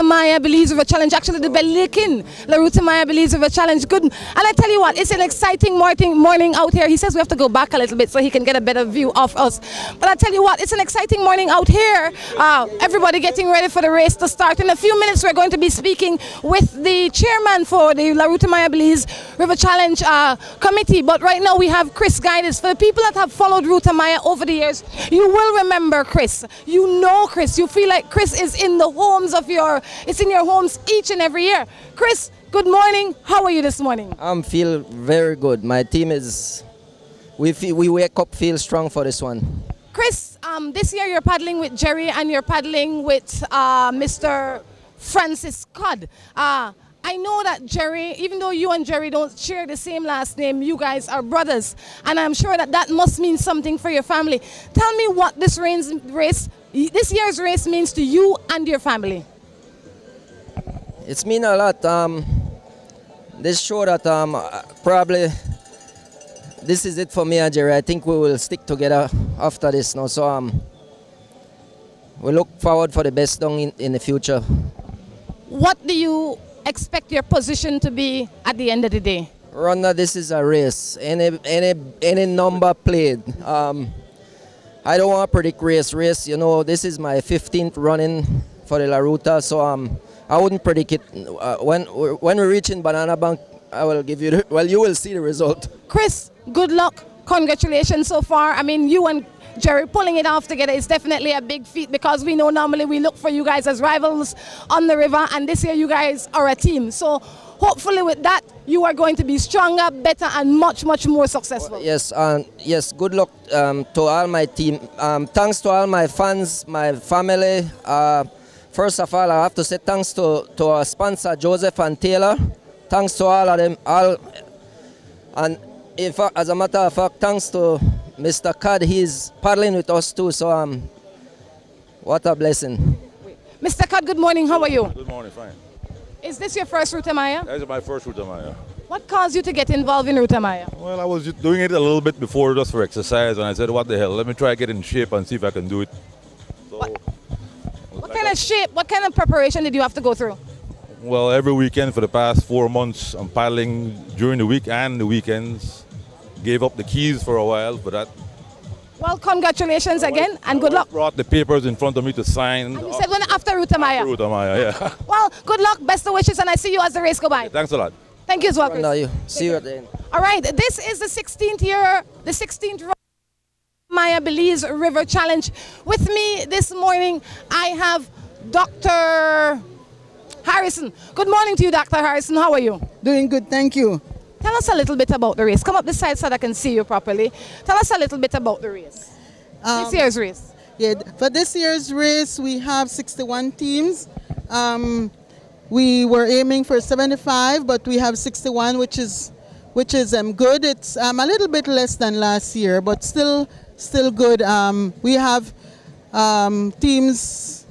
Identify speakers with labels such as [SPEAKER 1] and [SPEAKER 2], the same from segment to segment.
[SPEAKER 1] Maya Belize River Challenge, actually the Belikin La Ruta Maya Belize River Challenge. Good. And I tell you what, it's an exciting morning out here. He says we have to go back a little bit so he can get a better view of us. But I tell you what, it's an exciting morning out here. Everybody getting ready for the race to start. In a few minutes, we're going to be speaking with the chairman for the La Ruta Maya Belize River Challenge committee. But right now we have Chris Guidance. For the people that have followed Ruta Maya over the years, you will remember Chris. You know Chris. You feel like Chris is in the homes of it's in your homes each and every year. Chris, good morning. How are you this morning?
[SPEAKER 2] I'm feel very good. My team is, we wake up feel strong for this one.
[SPEAKER 1] Chris, this year you're paddling with Jerry and you're paddling with Mr. Francis Codd. I know that Jerry, even though you and Jerry don't share the same last name, you guys are brothers. And I'm sure that that must mean something for your family. Tell me what this year's race means to you and your family.
[SPEAKER 2] It's mean a lot. This show that probably this is it for me and Jerry. I think we will stick together after this now. So we look forward for the best down in the future.
[SPEAKER 1] What do you expect your position to be at the end of the day?
[SPEAKER 2] Runner, this is a race. Any number played. I don't want to predict race. You know, this is my 15th running for the La Ruta, so I wouldn't predict it. When we reach in Banana Bank, I will give you you will see the result.
[SPEAKER 1] Chris, good luck. Congratulations so far. I mean, you and Jerry pulling it off together is definitely a big feat, because we know normally we look for you guys as rivals on the river, and this year you guys are a team. So hopefully with that, you are going to be stronger, better, and much, much more successful.
[SPEAKER 2] Yes, yes. Good luck to all my team. Thanks to all my fans, my family. First of all, I have to say thanks to our sponsor, Joseph and Taylor. Thanks to all of them. And in fact, as a matter of fact, thanks to Mr. Codd, he's paddling with us too. So what a blessing.
[SPEAKER 1] Mr. Codd, good morning. How are you?
[SPEAKER 3] Good morning, fine.
[SPEAKER 1] Is this your first Ruta Maya?
[SPEAKER 3] This is my first Ruta Maya.
[SPEAKER 1] What caused you to get involved in Ruta Maya?
[SPEAKER 3] Well, I was doing it a little bit before just for exercise, and I said, what the hell, let me try to get in shape and see if I can do it. So,
[SPEAKER 1] what kind of shape, what kind of preparation did you have to go through?
[SPEAKER 3] Well, every weekend for the past 4 months, I'm paddling during the week and the weekends. Gave up the keys for a while for that.
[SPEAKER 1] Well, congratulations again, and good luck.
[SPEAKER 3] Brought the papers in front of me to sign.
[SPEAKER 1] And you said when after Ruta Maya?
[SPEAKER 3] After Ruta Maya, yeah.
[SPEAKER 1] Well, good luck, best of wishes, and I see you as the race go by.
[SPEAKER 3] Thanks a lot.
[SPEAKER 1] Thank you as well, Chris.
[SPEAKER 2] See you at the end.
[SPEAKER 1] All right, this is the 16th Maya Belize River Challenge. With me this morning, I have Dr. Harrison. Good morning to you, Dr. Harrison. How are you?
[SPEAKER 4] Doing good, thank you.
[SPEAKER 1] Tell us a little bit about the race. Come up this side so that I can see you properly. Tell us a little bit about the race. This year's race.
[SPEAKER 4] Yeah, for this year's race, we have 61 teams. We were aiming for 75, but we have 61, which is good. It's a little bit less than last year, but still good. We have teams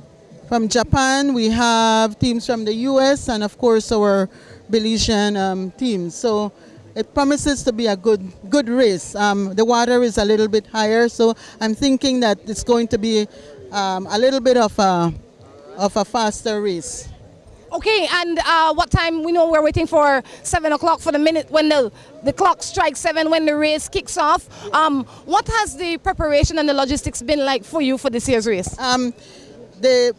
[SPEAKER 4] from Japan, we have teams from the US, and of course our Belizean teams. So it promises to be a good race. The water is a little bit higher, so I'm thinking that it's going to be a little bit of a faster race.
[SPEAKER 1] Okay, and what time? We know we're waiting for 7 o'clock for the minute when the clock strikes 7 when the race kicks off. What has the preparation and the logistics been like for you for this year's race?
[SPEAKER 4] The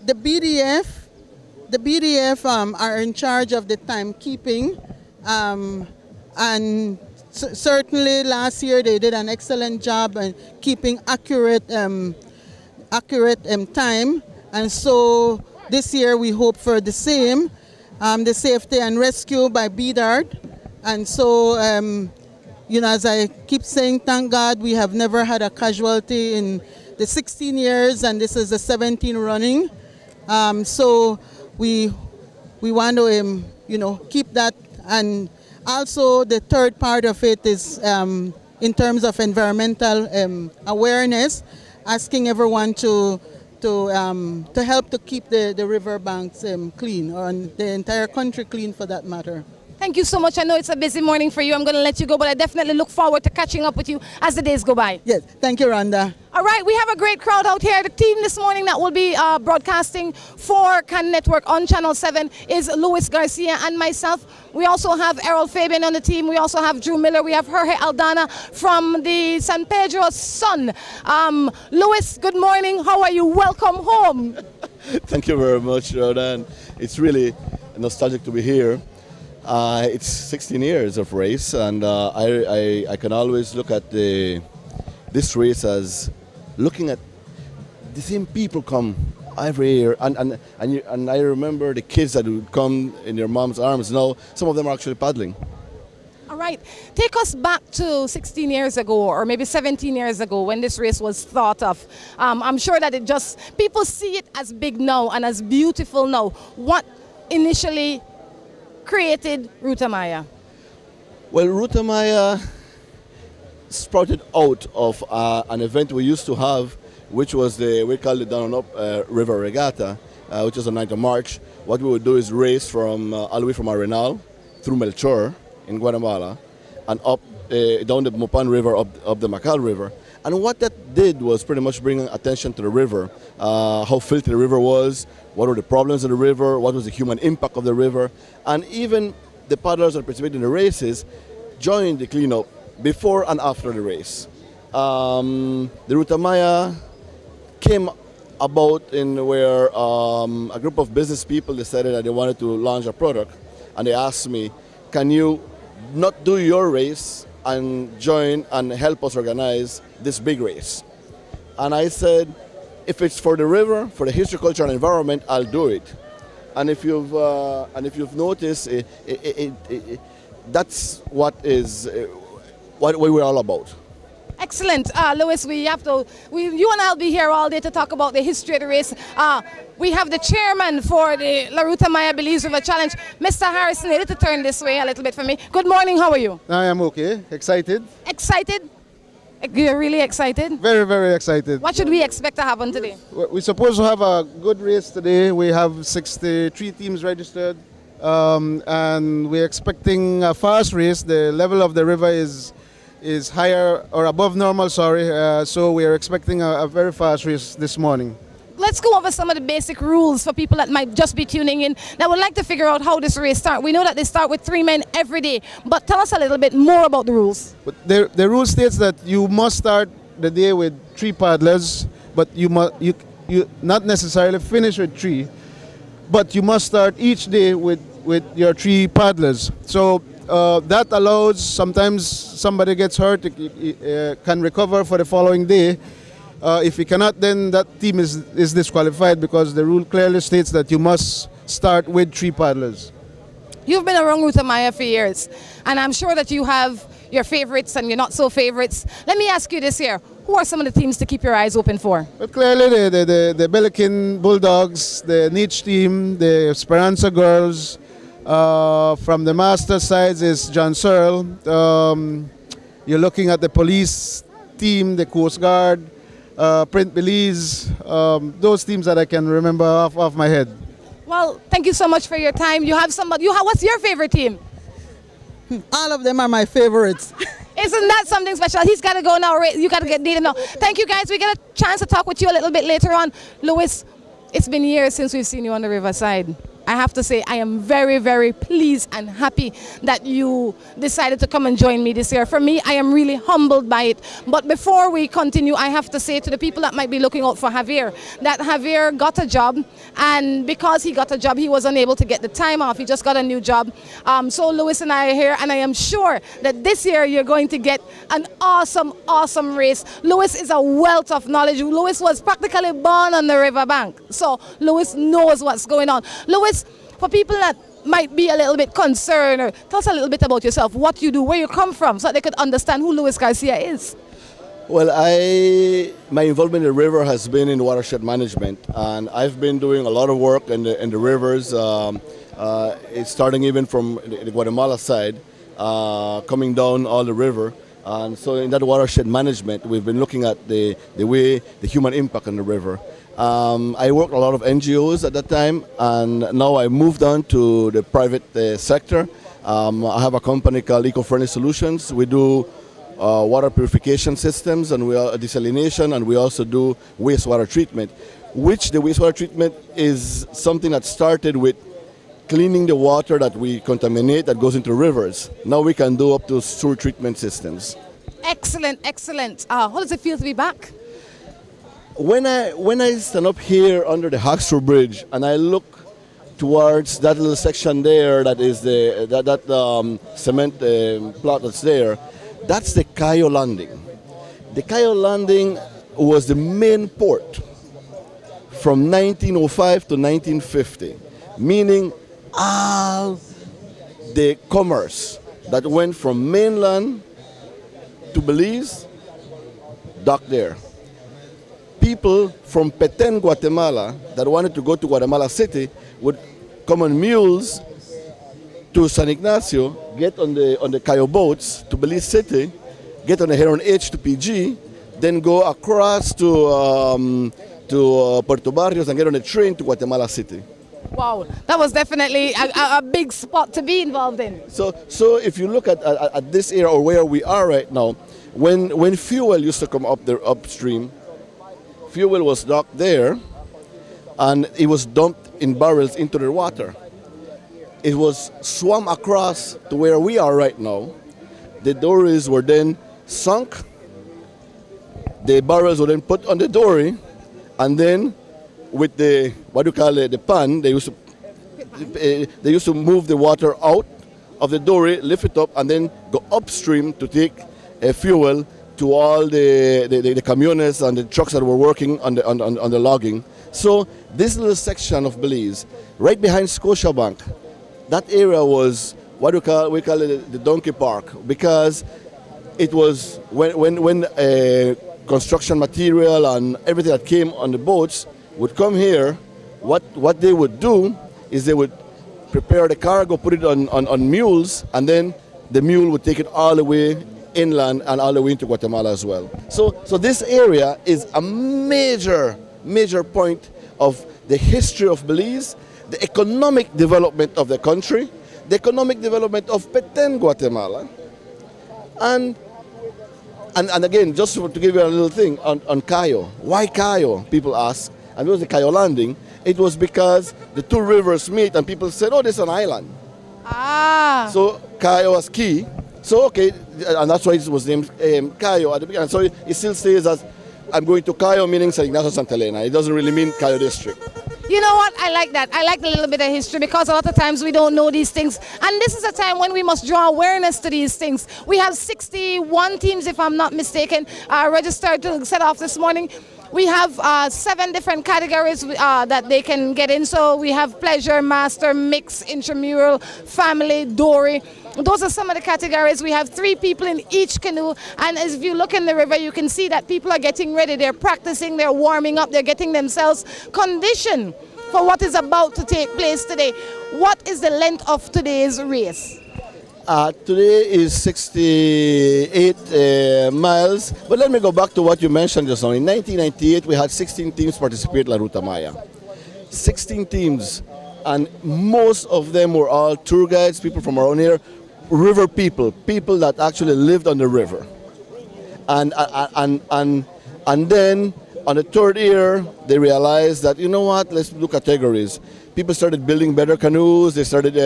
[SPEAKER 4] BDF are in charge of the timekeeping, and certainly last year they did an excellent job in keeping accurate time, and so this year we hope for the same. The safety and rescue by BDARD, and so you know, as I keep saying, thank God we have never had a casualty in the 16 years, and this is the 17th running. So we want to you know, keep that. And also the third part of it is in terms of environmental awareness, asking everyone to help to keep the river banks clean, and the entire country clean for that matter.
[SPEAKER 1] Thank you so much. I know it's a busy morning for you. I'm going to let you go, but I definitely look forward to catching up with you as the days go by.
[SPEAKER 4] Yes, thank you, Rhonda.
[SPEAKER 1] All right, we have a great crowd out here. The team this morning that will be broadcasting for Can Network on Channel 7 is Luis Garcia and myself. We also have Errol Fabian on the team. We also have Drew Miller. We have Jorge Aldana from the San Pedro Sun. Luis, good morning. How are you? Welcome home.
[SPEAKER 5] Thank you very much, Jordan. It's really nostalgic to be here. It's 16 years of race, and I can always look at this race as looking at the same people come every year, and I remember the kids that would come in your mom's arms. Now some of them are actually paddling.
[SPEAKER 1] All right, take us back to 16 years ago, or maybe 17 years ago, when this race was thought of. I'm sure that people see it as big now and as beautiful now. What initially created Ruta Maya?
[SPEAKER 5] Well, Ruta Maya sprouted out of an event we used to have, which was we called it Down and Up River Regatta, which was on 9th of March. What we would do is race from all the way from Arenal through Melchor in Guatemala and up down the Mupan River, up the Macal River. And what that did was pretty much bring attention to the river, how filthy the river was, what were the problems of the river, what was the human impact of the river, and even the paddlers that participated in the races joined the cleanup before and after the race. The Ruta Maya came about in where a group of business people decided that they wanted to launch a product, and they asked me, can you not do your race and join and help us organize this big race? And I said, if it's for the river, for the history, culture, and environment, I'll do it. And if you've noticed, that's what we're all about.
[SPEAKER 1] Excellent, Luis. You and I'll be here all day to talk about the history of the race. We have the chairman for the La Ruta Maya Belize River Challenge, Mr. Harrison. You need to turn this way a little bit for me. Good morning. How are you?
[SPEAKER 6] I am okay. Excited.
[SPEAKER 1] Excited? You're really excited?
[SPEAKER 6] Very, very excited.
[SPEAKER 1] What should we expect to happen today?
[SPEAKER 6] We're supposed to have a good race today. We have 63 teams registered, and we're expecting a fast race. The level of the river is higher or above normal, so we are expecting a very fast race this morning.
[SPEAKER 1] Let's go over some of the basic rules for people that might just be tuning in that would like to figure out how this race starts. We know that they start with 3 men every day, but tell us a little bit more about the rules.
[SPEAKER 6] But the rule states that you must start the day with 3 paddlers, but you not necessarily finish with 3, but you must start each day with your 3 paddlers. So that allows, sometimes somebody gets hurt, can recover for the following day. If you cannot, then that team is disqualified, because the rule clearly states that you must start with 3 paddlers.
[SPEAKER 1] You've been around Ruta Maya for years, and I'm sure that you have your favorites and your not so favorites. Let me ask you this here. Who are some of the teams to keep your eyes open for?
[SPEAKER 6] But clearly the Belikin Bulldogs, the Niche team, the Esperanza Girls. From the master sides is John Searle. You're looking at the police team, the Coast Guard, Print Belize, those teams that I can remember off my head.
[SPEAKER 1] Well, thank you so much for your time. What's your favorite team?
[SPEAKER 4] All of them are my favorites.
[SPEAKER 1] Isn't that something special? He's got to go now. You got to get needed now. Thank you, guys. We get a chance to talk with you a little bit later on. Luis, it's been years since we've seen you on the riverside. I have to say I am very, very pleased and happy that you decided to come and join me this year. For me, I am really humbled by it. But before we continue, I have to say to the people that might be looking out for Javier, that Javier got a job, and because he got a job, he was unable to get the time off. He just got a new job. So Luis and I are here, and I am sure that this year you're going to get an awesome, awesome race. Luis is a wealth of knowledge. Luis was practically born on the riverbank. So Luis knows what's going on. Luis, for people that might be a little bit concerned, or tell us a little bit about yourself, what you do, where you come from, so that they could understand who Luis Garcia is.
[SPEAKER 5] Well, my involvement in the river has been in watershed management, and I've been doing a lot of work in the rivers, it's starting even from the Guatemala side, coming down all the river. And so in that watershed management, we've been looking at the human impact on the river. I worked a lot of NGOs at that time, and now I moved on to the private sector, I have a company called Eco-Friendly Solutions. We do water purification systems and we are desalination, and we also do wastewater treatment, which the wastewater treatment is something that started with cleaning the water that we contaminate that goes into rivers. Now we can do up to sewer treatment systems.
[SPEAKER 1] Excellent, excellent. How does it feel to be back?
[SPEAKER 5] When I stand up here under the Hawkesbury Bridge and I look towards that little section there, that is the cement plot that's there, that's the Cayo Landing. The Cayo Landing was the main port from 1905 to 1950, meaning all the commerce that went from mainland to Belize docked there. People from Petén, Guatemala, that wanted to go to Guatemala City would come on mules to San Ignacio, get on the Cayo boats to Belize City, get on the Heron H to PG, then go across to Puerto Barrios and get on a train to Guatemala City.
[SPEAKER 1] Wow, that was definitely a big spot to be involved in.
[SPEAKER 5] So if you look at this area or where we are right now, when fuel used to come up there upstream, fuel was docked there and it was dumped in barrels into the water. It was swum across to where we are right now. The dories were then sunk, the barrels were then put on the dory, and then with the, what do you call it, the pan, they used to move the water out of the dory, lift it up, and then go upstream to take fuel to all the camiones and the trucks that were working on the logging. So this little section of Belize, right behind Scotiabank, that area was what we call it the donkey park, because it was when construction material and everything that came on the boats would come here, what they would do is they would prepare the cargo, put it on mules, and then the mule would take it all the way inland and all the way into Guatemala as well. So this area is a major point of the history of Belize, the economic development of the country, the economic development of Petén, Guatemala. And again, just to give you a little thing on Cayo. Why Cayo, people ask, and it was the Cayo Landing. It was because the two rivers meet and people said, oh, this is an island.
[SPEAKER 1] Ah.
[SPEAKER 5] So Cayo was key. So okay, and that's why it was named Cayo at the beginning. So it still stays as, I'm going to Cayo, meaning San Ignacio, Santa Elena. It doesn't really mean Cayo District.
[SPEAKER 1] You know what? I like that. I like a little bit of history, because a lot of times we don't know these things. And this is a time when we must draw awareness to these things. We have 61 teams, if I'm not mistaken, registered to set off this morning. We have 7 different categories that they can get in. So we have pleasure, master, mix, intramural, family, dory. Those are some of the categories. We have 3 people in each canoe, and as you look in the river, you can see that people are getting ready. They're practicing, they're warming up, they're getting themselves conditioned for what is about to take place today. What is the length of today's race?
[SPEAKER 5] Today is 68 miles, but let me go back to what you mentioned just now. In 1998, we had 16 teams participate in La Ruta Maya. 16 teams, and most of them were all tour guides, people from around here, river people that actually lived on the river. And then on the 3rd year, they realized that, you know what, let's do categories. People started building better canoes. They started,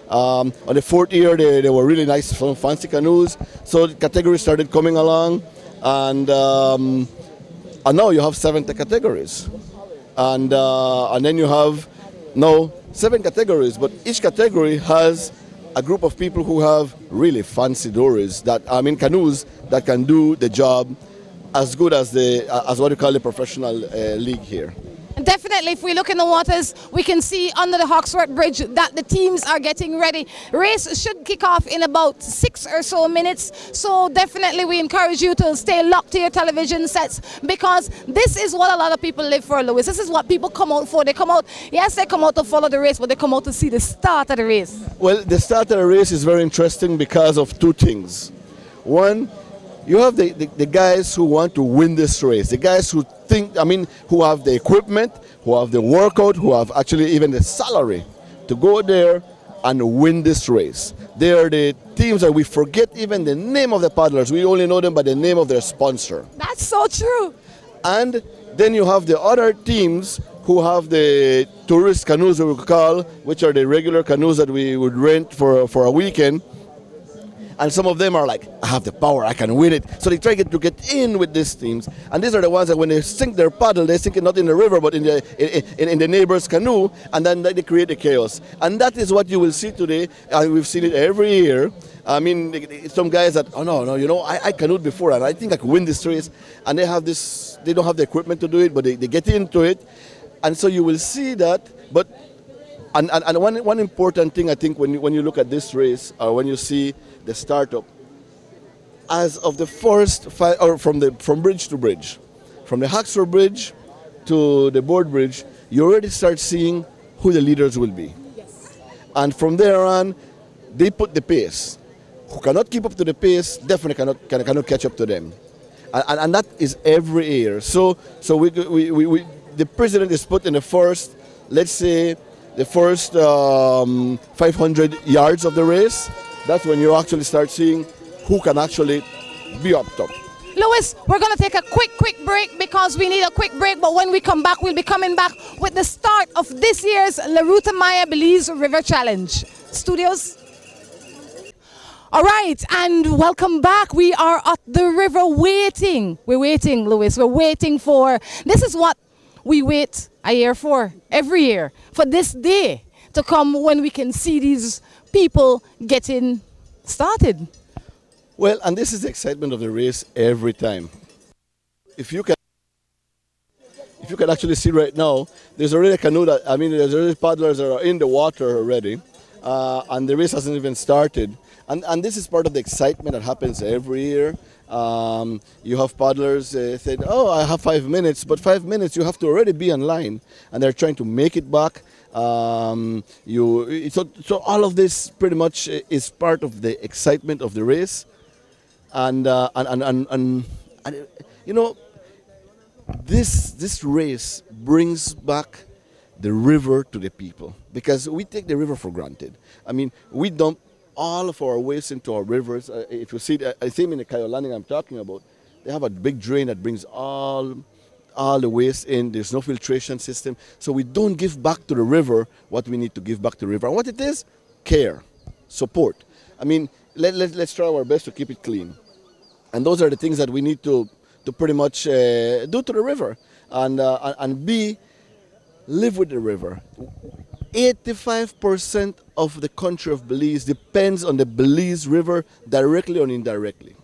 [SPEAKER 5] on the 4th year, they were really nice, fancy canoes. So the categories started coming along, and now you have 70 categories. And then you have now 7 categories, but each category has a group of people who have really fancy dories, canoes that can do the job as good as what you call the professional league here.
[SPEAKER 1] Definitely, if we look in the waters, we can see under the Hawkesbury Bridge that the teams are getting ready. Race should kick off in about 6 or so minutes. So definitely we encourage you to stay locked to your television sets, because this is what a lot of people live for, Louis. This is what people come out for. They come out, yes, they come out to follow the race, but they come out to see the start of the race. Well,
[SPEAKER 5] the start of the race is very interesting because of 2 things. One, you have the guys who want to win this race, the guys who who have the equipment, who have the workout, who have actually even the salary to go there and win this race. They are the teams that we forget even the name of the paddlers. We only know them by the name of their sponsor.
[SPEAKER 1] That's so true.
[SPEAKER 5] And then you have the other teams who have the tourist canoes, we call, which are the regular canoes that we would rent for a weekend. And some of them are like, I have the power, I can win it. So they try to get in with these teams. And these are the ones that when they sink their paddle, they sink it not in the river, but in the neighbor's canoe, and then they create the chaos. And that is what you will see today, and we've seen it every year. I mean, some guys that, oh no, you know, I canoed before, and I think I could win this race. And they have this, they don't have the equipment to do it, but they get into it. And so you will see that, but and one important thing I think when you look at this race, or when you see the startup, as of the first or from bridge to bridge, from the Haxford Bridge to the Board Bridge, you already start seeing who the leaders will be. Yes. And from there on, they put the pace. Who cannot keep up to the pace definitely cannot catch up to them, and that is every year. So the president is put in the first, let's say, the first 500 yards of the race. That's when you actually start seeing who can actually be up top.
[SPEAKER 1] Louis, we're going to take a quick break because we need a quick break. But when we come back, we'll be coming back with the start of this year's La Ruta Maya Belize River Challenge. Studios. All right, and welcome back. We are at the river waiting. We're waiting, Louis. We're waiting for, this is what we wait a year for, every year, for this day to come when we can see these people getting started.
[SPEAKER 5] Well, and this is the excitement of the race every time. If you can actually see right now, there's already a canoe that, I mean, there's already paddlers that are in the water already, and the race hasn't even started. And this is part of the excitement that happens every year. You have paddlers saying, oh, I have 5 minutes, but 5 minutes you have to already be online, and they're trying to make it back. So all of this pretty much is part of the excitement of the race, and you know, this race brings back the river to the people, because we take the river for granted. I mean, we dump all of our waste into our rivers. If you see, I think in the Cayo Landing I'm talking about, they have a big drain that brings all the waste in. There's no filtration system. So we don't give back to the river what we need to give back to the river. And what it is? Care, support. I mean, let's try our best to keep it clean. And those are the things that we need to pretty much do to the river. And live with the river. 85% of the country of Belize depends on the Belize River directly or indirectly.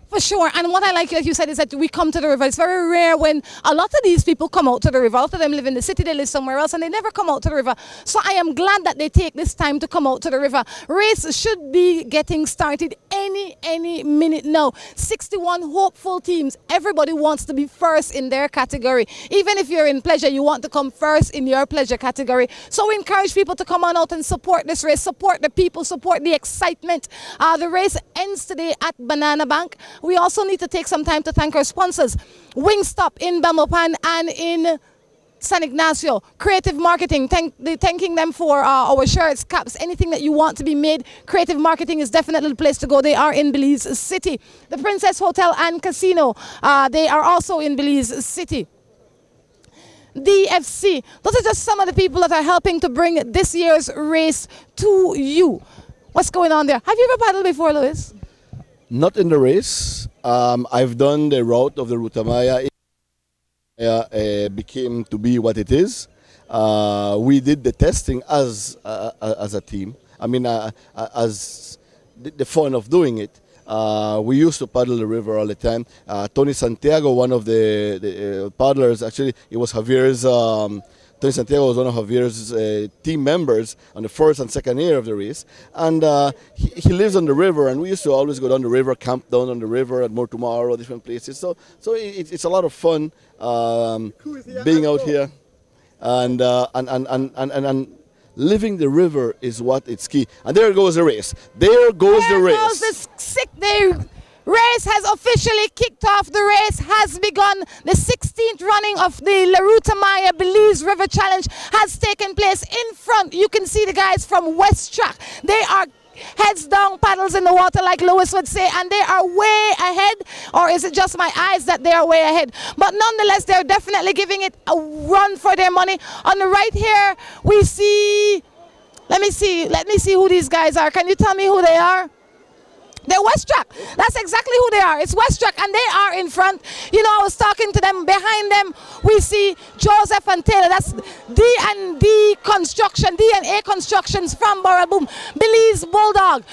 [SPEAKER 1] For sure, and what I like, you said, is that we come to the river. It's very rare when a lot of these people come out to the river. A lot of them live in the city, they live somewhere else, and they never come out to the river. So I am glad that they take this time to come out to the river. Race should be getting started any minute now. 61 hopeful teams. Everybody wants to be first in their category. Even if you're in pleasure, you want to come first in your pleasure category. So we encourage people to come on out and support this race, support the people, support the excitement. The race ends today at Banana Bank. We also need to take some time to thank our sponsors, Wingstop in Belmopan and in San Ignacio, Creative Marketing, thanking them for our shirts, caps, anything that you want to be made. Creative Marketing is definitely the place to go. They are in Belize City. The Princess Hotel and Casino, they are also in Belize City. DFC, those are just some of the people that are helping to bring this year's race to you. What's going on there? Have you ever paddled before, Louis?
[SPEAKER 5] Not in the race. I've done the route of the Ruta Maya. Became to be what it is. We did the testing as a team. I mean, as the fun of doing it. We used to paddle the river all the time. Tony Santiago, one of the paddlers, actually, it was Javier's. Tony Santiago was one of Javier's team members on the first and second year of the race. And he lives on the river, and we used to always go down the river, camp down on the river at More Tomorrow, different places. So it's a lot of fun being out here. And living the river is what it's key. And there goes the race. There goes the race.
[SPEAKER 1] There goes this 6-day race has officially kicked off. The race has begun. The 16th running of the Ruta Belize River Challenge has taken place. In front, you can see the guys from West Track. They are heads down, paddles in the water, like Lewis would say, and they are way ahead. Or is it just my eyes that they are way ahead? But nonetheless, they're definitely giving it a run for their money. On the right here, we see, let me see who these guys are. Can you tell me who they are? They're West Track. That's exactly who they are. It's West Track, and they are in front. You know, I was talking to them. Behind them, we see Joseph and Taylor. That's D&D Construction, D&A Constructions from Boraboom. Belize Bulldog,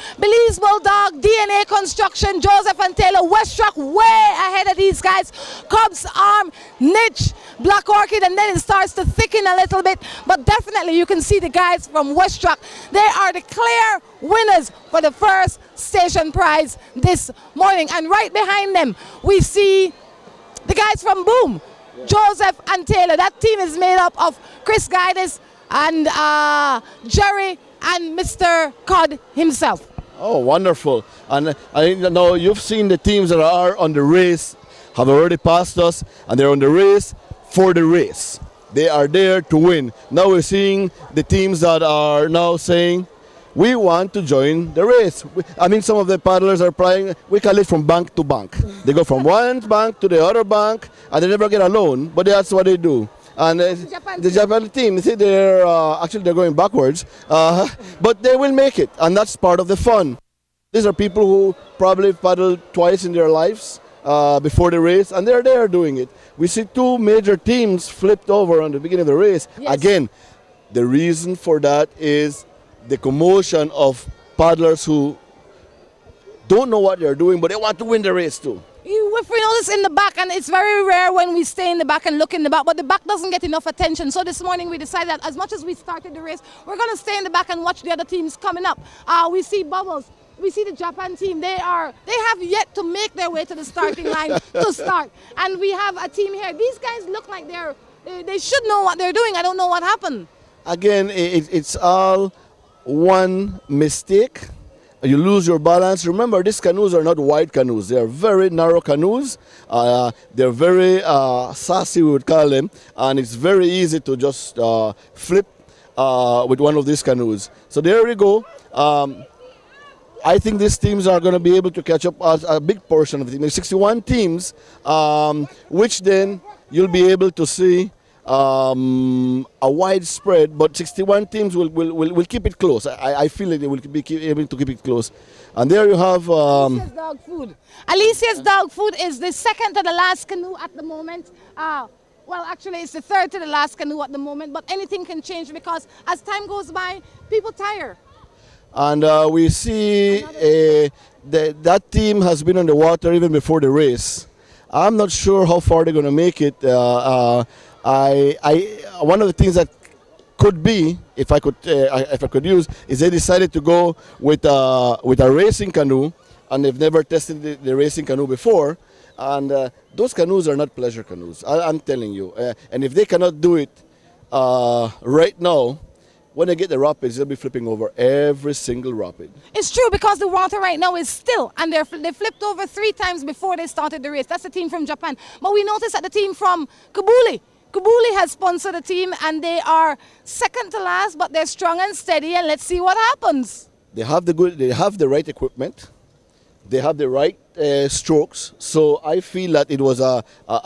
[SPEAKER 1] D&A Construction, Joseph and Taylor. West Track way ahead of these guys. Cubs Arm, Niche, Black Orchid, and then it starts to thicken a little bit. But definitely, you can see the guys from West Track. They are the clear winners for the first station prize this morning. And right behind them, we see the guys from Boom, Joseph and Taylor. That team is made up of Chris Guides and Jerry and Mr. Cod himself.
[SPEAKER 5] Oh, wonderful. And I know you've seen the teams that are on the race have already passed us, and they're on the race for the race. They are there to win. Now we're seeing the teams that are now saying, we want to join the race. I mean, some of the paddlers are playing, we call it from bank to bank. They go from one bank to the other bank, and they never get a loan, but that's what they do. And the Japan team, you see, they're actually they're going backwards, but they will make it, and that's part of the fun. These are people who probably paddled twice in their lives before the race, and they're there doing it. We see two major teams flipped over on the beginning of the race. Yes. Again, the reason for that is the commotion of paddlers who don't know what they're doing, but they want to win the race too.
[SPEAKER 1] If we notice in the back, and it's very rare when we stay in the back and look in the back, but the back doesn't get enough attention. So this morning we decided that as much as we started the race, we're going to stay in the back and watch the other teams coming up. We see Bubbles. We see the Japan team. They have yet to make their way to the starting line to start. And we have a team here. These guys look like they should know what they're doing. I don't know what happened.
[SPEAKER 5] Again, it's all one mistake. You lose your balance. Remember, these canoes are not wide canoes. They are very narrow canoes. They're very sassy, we would call them. And it's very easy to just flip with one of these canoes. So there we go. I think these teams are going to be able to catch up as a big portion of the team. There's 61 teams, which then you'll be able to see a wide spread, but 61 teams will keep it close. I feel like they will be able to keep it close. And there you have
[SPEAKER 1] Alicia's Dog Food. Alicia's Dog Food is the second to the last canoe at the moment. Well, actually, it's the third to the last canoe at the moment, but anything can change because as time goes by, people tire.
[SPEAKER 5] And we see that team has been on the water even before the race. I'm not sure how far they're going to make it. One of the things that could be, if I could use, is they decided to go with a racing canoe, and they've never tested the racing canoe before. And those canoes are not pleasure canoes. I'm telling you. And if they cannot do it right now, when they get the rapids, they'll be flipping over every single rapid.
[SPEAKER 1] It's true because the water right now is still, and they flipped over 3 times before they started the race. That's the team from Japan. But we noticed that the team from Kabuli has sponsored a team, and they are second to last, but they're strong and steady, and let's see what happens.
[SPEAKER 5] They have the right equipment. They have the right strokes, so I feel that it was a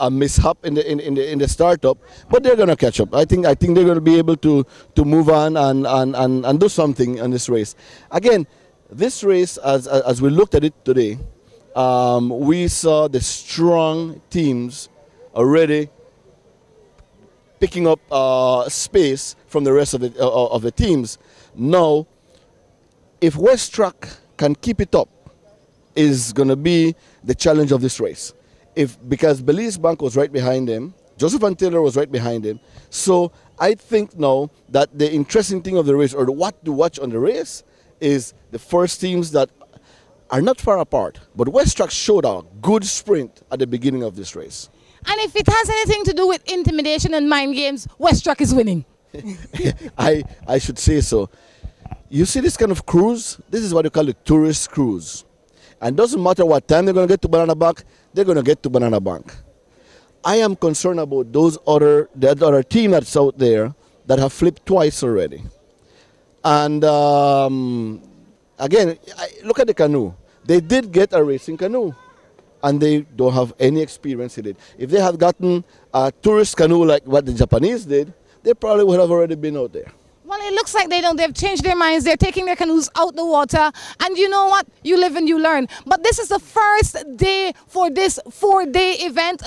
[SPEAKER 5] mishap in the startup, but they're gonna catch up. I think they're gonna be able to move on and do something on this race. Again, this race, as we looked at it today, we saw the strong teams already picking up space from the rest of the teams. Now, if West Track can keep it up, is going to be the challenge of this race. Because Belize Bank was right behind them, Joseph and Taylor was right behind them. So I think now that the interesting thing of the race, or what to watch on the race, is the first teams that are not far apart. But West Track showed a good sprint at the beginning of this race.
[SPEAKER 1] And if it has anything to do with intimidation and mind games, West Track is winning.
[SPEAKER 5] I should say so. You see this kind of cruise? This is what you call a tourist cruise. And doesn't matter what time they're going to get to Banana Bank, they're going to get to Banana Bank. I am concerned about the other team that's out there that have flipped twice already. And again, look at the canoe. They did get a racing canoe, and they don't have any experience in it. If they had gotten a tourist canoe like what the Japanese did, they probably would have already been out there.
[SPEAKER 1] Well, it looks like they've changed their minds. They're taking their canoes out the water. And you know what? You live and you learn. But this is the first day for this 4-day event.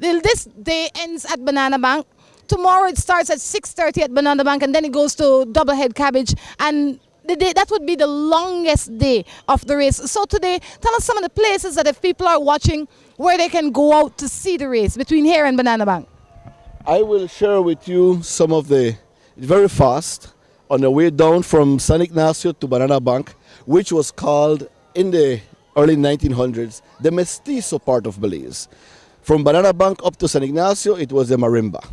[SPEAKER 1] This day ends at Banana Bank. Tomorrow it starts at 6:30 at Banana Bank, and then it goes to Doublehead Cabbage. And that would be the longest day of the race. So today, tell us some of the places that if people are watching, where they can go out to see the race between here and Banana Bank.
[SPEAKER 5] I will share with you some of the, very fast, on the way down from San Ignacio to Banana Bank, which was called in the early 1900s the Mestizo part of Belize. From Banana Bank up to San Ignacio, it was the marimba.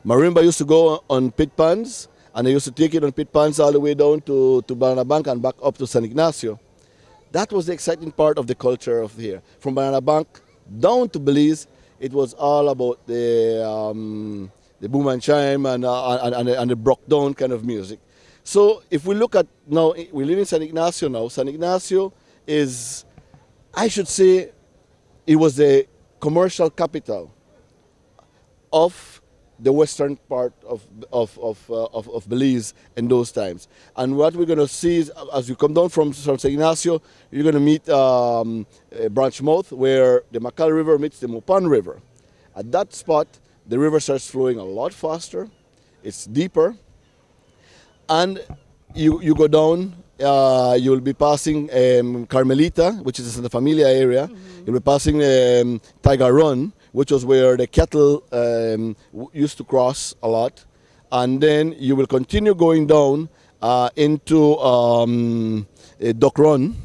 [SPEAKER 5] Marimba used to go on pit pans, and they used to take it on pit pans all the way down to Banana Bank and back up to San Ignacio. That was the exciting part of the culture of here. From Banana Bank down to Belize, it was all about the boom and chime and the broke down kind of music. So if we look at now, we live in San Ignacio now. San Ignacio is, I should say, it was the commercial capital of the western part of Belize in those times. And what we're going to see is, as you come down from San Ignacio, you're going to meet Branch Mouth, where the Macal River meets the Mupan River. At that spot, the river starts flowing a lot faster, it's deeper, and you go down, you'll be passing Carmelita, which is the Santa Familia area. You'll be passing Tiger Run, which was where the cattle used to cross a lot. And then you will continue going down into Duck Run,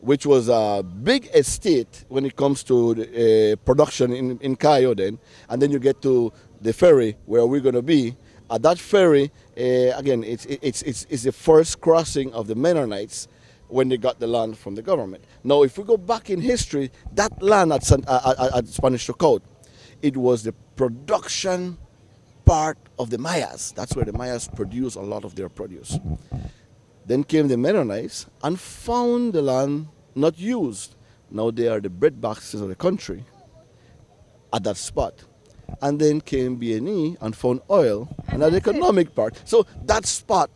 [SPEAKER 5] which was a big estate when it comes to production in Cayo then. And then you get to the ferry where we're going to be. At that ferry, again, it's the first crossing of the Mennonites when they got the land from the government. Now, if we go back in history, that land at Spanish Lookout, it was the production part of the Mayas. That's where the Mayas produce a lot of their produce. Then came the Mennonites and found the land not used. Now they are the breadboxes of the country at that spot. And then came B&E and found oil and an economic part. So that spot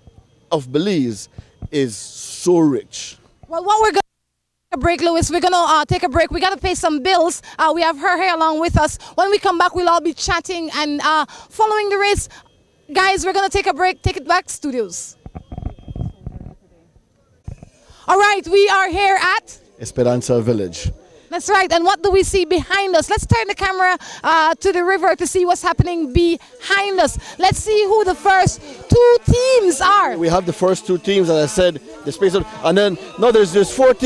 [SPEAKER 5] of Belize is so rich.
[SPEAKER 1] Well, what we're going to take a break, Louis. We're going to take a break. We got to pay some bills. We have her here along with us. When we come back, we'll all be chatting and following the race. Guys, we're going to take a break. Take it back, studios. All right, we are here at
[SPEAKER 5] Esperanza Village.
[SPEAKER 1] That's right. And what do we see behind us? Let's turn the camera to the river to see what's happening behind us. Let's see who the first two teams are.
[SPEAKER 5] We have the first two teams, as I said, the space of, and then no, there's 5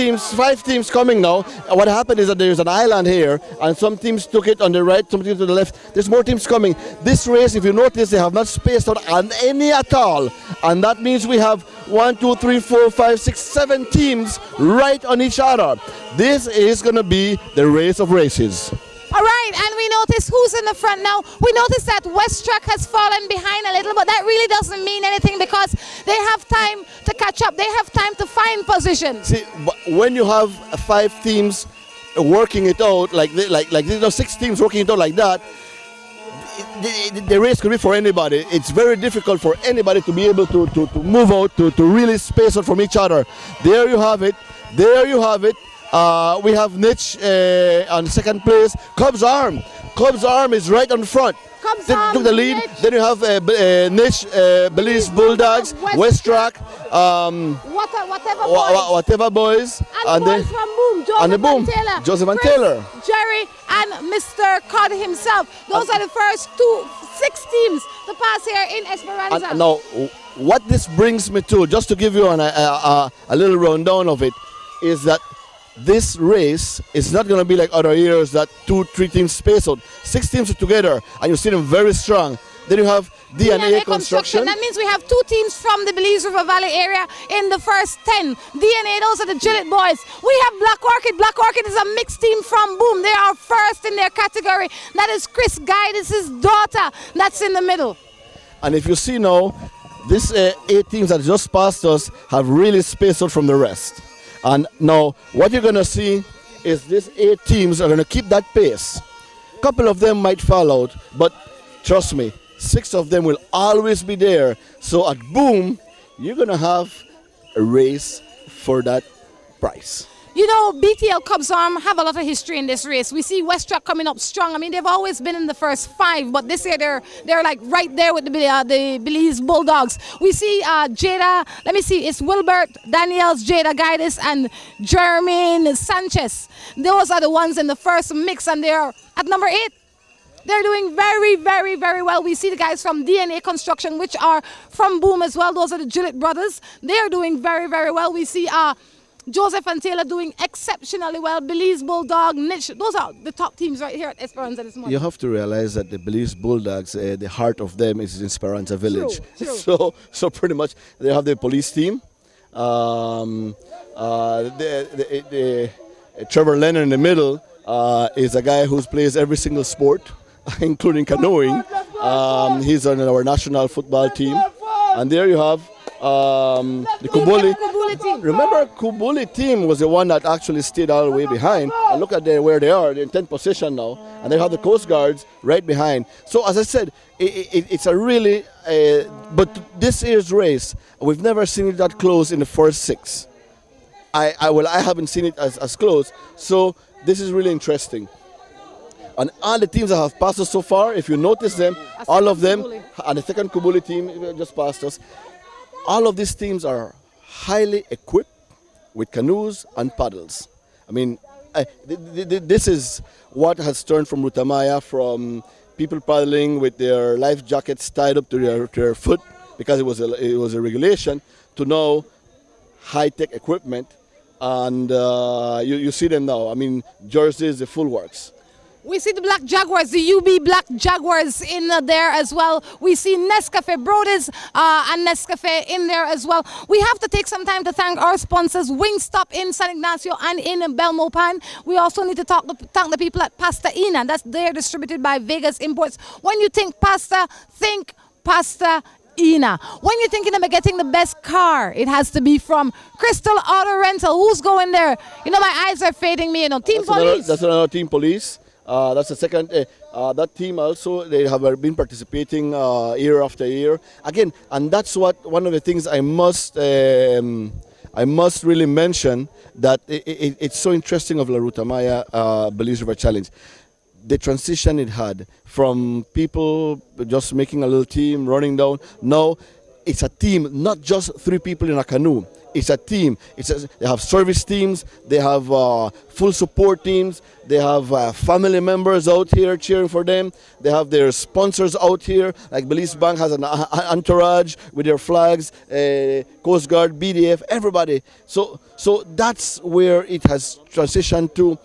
[SPEAKER 5] teams coming now. What happened is that there's an island here, and some teams took it on the right, some teams to the left. There's more teams coming. This race, if you notice, they have not spaced out on any at all, and that means we have 1, 2, 3, 4, 5, 6, 7 teams right on each other. This is going to be the race of races.
[SPEAKER 1] All right, and we notice who's in the front now. We notice that West Track has fallen behind a little, but that really doesn't mean anything because they have time to catch up. They have time to find position.
[SPEAKER 5] See, when you have 5 teams working it out, like 6 teams working it out like that, the race could be for anybody. It's very difficult for anybody to be able to move out, to really space out from each other. There you have it. There you have it. We have Niche on second place. Cubs Arm. Cubs Arm is right on front.
[SPEAKER 1] Cubs
[SPEAKER 5] They
[SPEAKER 1] Arm,
[SPEAKER 5] took the lead.
[SPEAKER 1] Niche.
[SPEAKER 5] Then you have Niche, Belize Bulldogs, West Track, whatever boys,
[SPEAKER 1] and
[SPEAKER 5] then
[SPEAKER 1] boys from Boom, Joseph
[SPEAKER 5] and the Boom,
[SPEAKER 1] and Taylor,
[SPEAKER 5] Joseph and
[SPEAKER 1] Chris,
[SPEAKER 5] Taylor.
[SPEAKER 1] Jerry and Mr. Cod himself. Those are the first 6 teams to pass here in Esperanza.
[SPEAKER 5] And now, what this brings me to, just to give you a little rundown of it, is that this race is not going to be like other years that 2-3 teams space out. 6 teams are together, and you see them very strong. Then you have DNA Construction.
[SPEAKER 1] That means we have 2 teams from the Belize River Valley area in the first 10. DNA, those are the Gillette boys. We have Black Orchid. Black Orchid is a mixed team from Boom. They are first in their category. That is Chris Guy. This is daughter. That's in the middle.
[SPEAKER 5] And if you see now, these 8 teams that just passed us have really spaced out from the rest. And now what you're going to see is these 8 teams are going to keep that pace. A couple of them might fall out, but trust me, 6 of them will always be there. So at Boom, you're going to have a race for that prize.
[SPEAKER 1] You know, BTL Cubs have a lot of history in this race. We see Westrock coming up strong. I mean, they've always been in the first 5, but this year they're like right there with the Belize Bulldogs. We see Jada, let me see, it's Wilbert, Daniels, Jada Guides, and Jermaine Sanchez. Those are the ones in the first mix, and they're at number 8. They're doing very, very, very well. We see the guys from DNA Construction, which are from Boom as well. Those are the Gillette brothers. They're doing very, very well. We see Joseph and Taylor doing exceptionally well. Belize Bulldog, Niche, those are the top teams right here at Esperanza this morning.
[SPEAKER 5] You have to realize that the Belize Bulldogs, the heart of them is in Esperanza Village.
[SPEAKER 1] True.
[SPEAKER 5] So pretty much they have the police team. Trevor Leonard in the middle is a guy who plays every single sport, including canoeing. He's on our national football team. And there you have the Kubuli team. Remember, Kubuli team was the one that actually stayed all the way behind. And look at where they are. They're in 10th position now. And they have the Coast Guards right behind. So as I said, it's a really, but this year's race, we've never seen it that close in the first 6. I haven't seen it as close. So this is really interesting. And all the teams that have passed us so far, if you notice them, all of them, and the second Kubuli team just passed us, all of these teams are highly equipped with canoes and paddles. I mean, this is what has turned from Ruta Maya, from people paddling with their life jackets tied up to their foot because it was a regulation, to now high-tech equipment. And you see them now. I mean, jerseys, the full works.
[SPEAKER 1] We see the Black Jaguars, the UB Black Jaguars in there as well. We see Nescafe, Brody's and Nescafe in there as well. We have to take some time to thank our sponsors, Wingstop in San Ignacio and in Belmopan. We also need to thank the people at Pasta Ina. They're distributed by Vegas Imports. When you think pasta, think Pasta Ina. When you're thinking about getting the best car, it has to be from Crystal Auto Rental. Who's going there? You know, my eyes are fading me. You know, Team Police.
[SPEAKER 5] That's another Team Police. That's the second. That team also, they have been participating year after year. Again, and that's what one of the things I must really mention, that it's so interesting of La Ruta Maya Belize River Challenge. The transition it had from people just making a little team, running down. Now it's a team, not just 3 people in a canoe. It's a team. They have service teams, they have full support teams, they have family members out here cheering for them, they have their sponsors out here, like Belize Bank has an entourage with their flags, Coast Guard, BDF, everybody. So that's where it has transitioned to.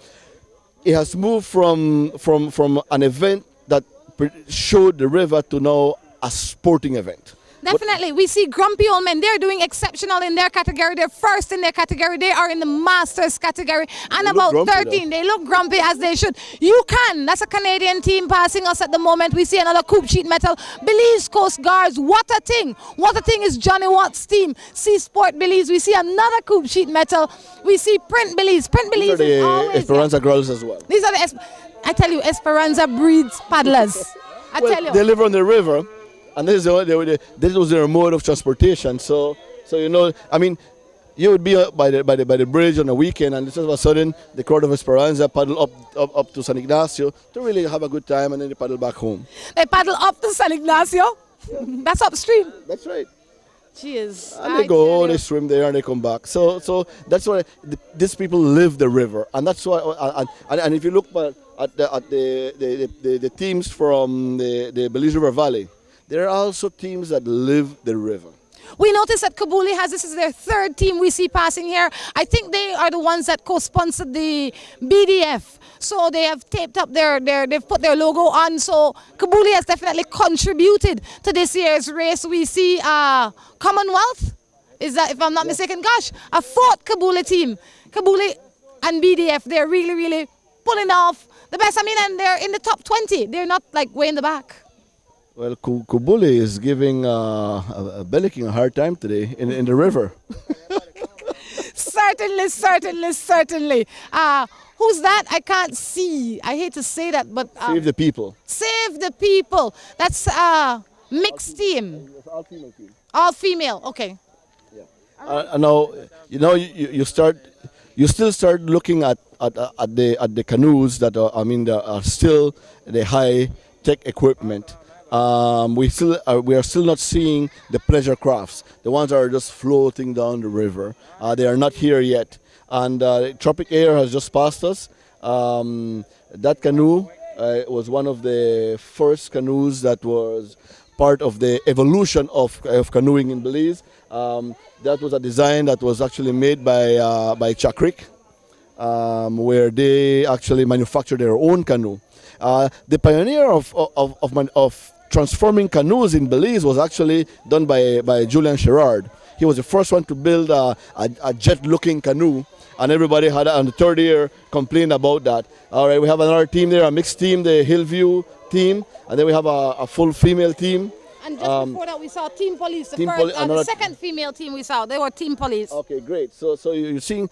[SPEAKER 5] It has moved from an event that showed the river to now a sporting event.
[SPEAKER 1] Definitely. We see Grumpy Old Men. They're doing exceptional in their category. They're first in their category. They are in the Masters category. And about 13. They look grumpy as they should. You can. That's a Canadian team passing us at the moment. We see another Coupe Sheet Metal. Belize Coast Guards. What a thing. What a thing is Johnny Watt's team. See Sport Belize. We see another Coupe Sheet Metal. We see Print Belize. Print Belize is always
[SPEAKER 5] Esperanza girls as well.
[SPEAKER 1] These are the, I tell you, Esperanza breeds paddlers. I tell you.
[SPEAKER 5] They live on the river. And this was their mode of transportation. So you know, I mean, you would be by the bridge on a weekend, and all of a sudden the crowd of Esperanza paddle up to San Ignacio to really have a good time, and then they paddle back home.
[SPEAKER 1] They paddle up to San Ignacio. That's upstream.
[SPEAKER 5] That's right.
[SPEAKER 1] Cheers.
[SPEAKER 5] And they go, they swim there, and they come back. So that's why these people live the river, and that's why. And if you look at the teams from the Belize River Valley, there are also teams that live the river.
[SPEAKER 1] We noticed that Kabuli this is their third team we see passing here. I think they are the ones that co-sponsored the BDF. So they have taped up they've put their logo on. So Kabuli has definitely contributed to this year's race. We see Commonwealth, is that, if I'm not mistaken, gosh, a fourth Kabuli team. Kabuli and BDF, they're really, really pulling off the best. I mean, and they're in the top 20. They're not like way in the back.
[SPEAKER 5] Well, Kubuli is giving Belikin a hard time today in the river.
[SPEAKER 1] Certainly. Who's that? I can't see. I hate to say that, but...
[SPEAKER 5] Save the people.
[SPEAKER 1] Save the people. That's a mixed team.
[SPEAKER 5] All female team.
[SPEAKER 1] All female, okay.
[SPEAKER 5] Yeah. Now, you still start looking at the canoes that are still the high tech equipment. We are still not seeing the pleasure crafts, the ones that are just floating down the river. They are not here yet. And Tropic Air has just passed us. That canoe was one of the first canoes that was part of the evolution of canoeing in Belize. That was a design that was actually made by Chakrik, where they actually manufactured their own canoe. The pioneer of transforming canoes in Belize was actually done by Julian Sherrard. He was the first one to build a jet-looking canoe, and everybody had on the third year complained about that. All right, we have another team there, a mixed team, the Hillview team, and then we have a full female team.
[SPEAKER 1] And just before that, we saw Team Police, the second female team we saw. They were Team Police.
[SPEAKER 5] Okay, great. So you're seeing,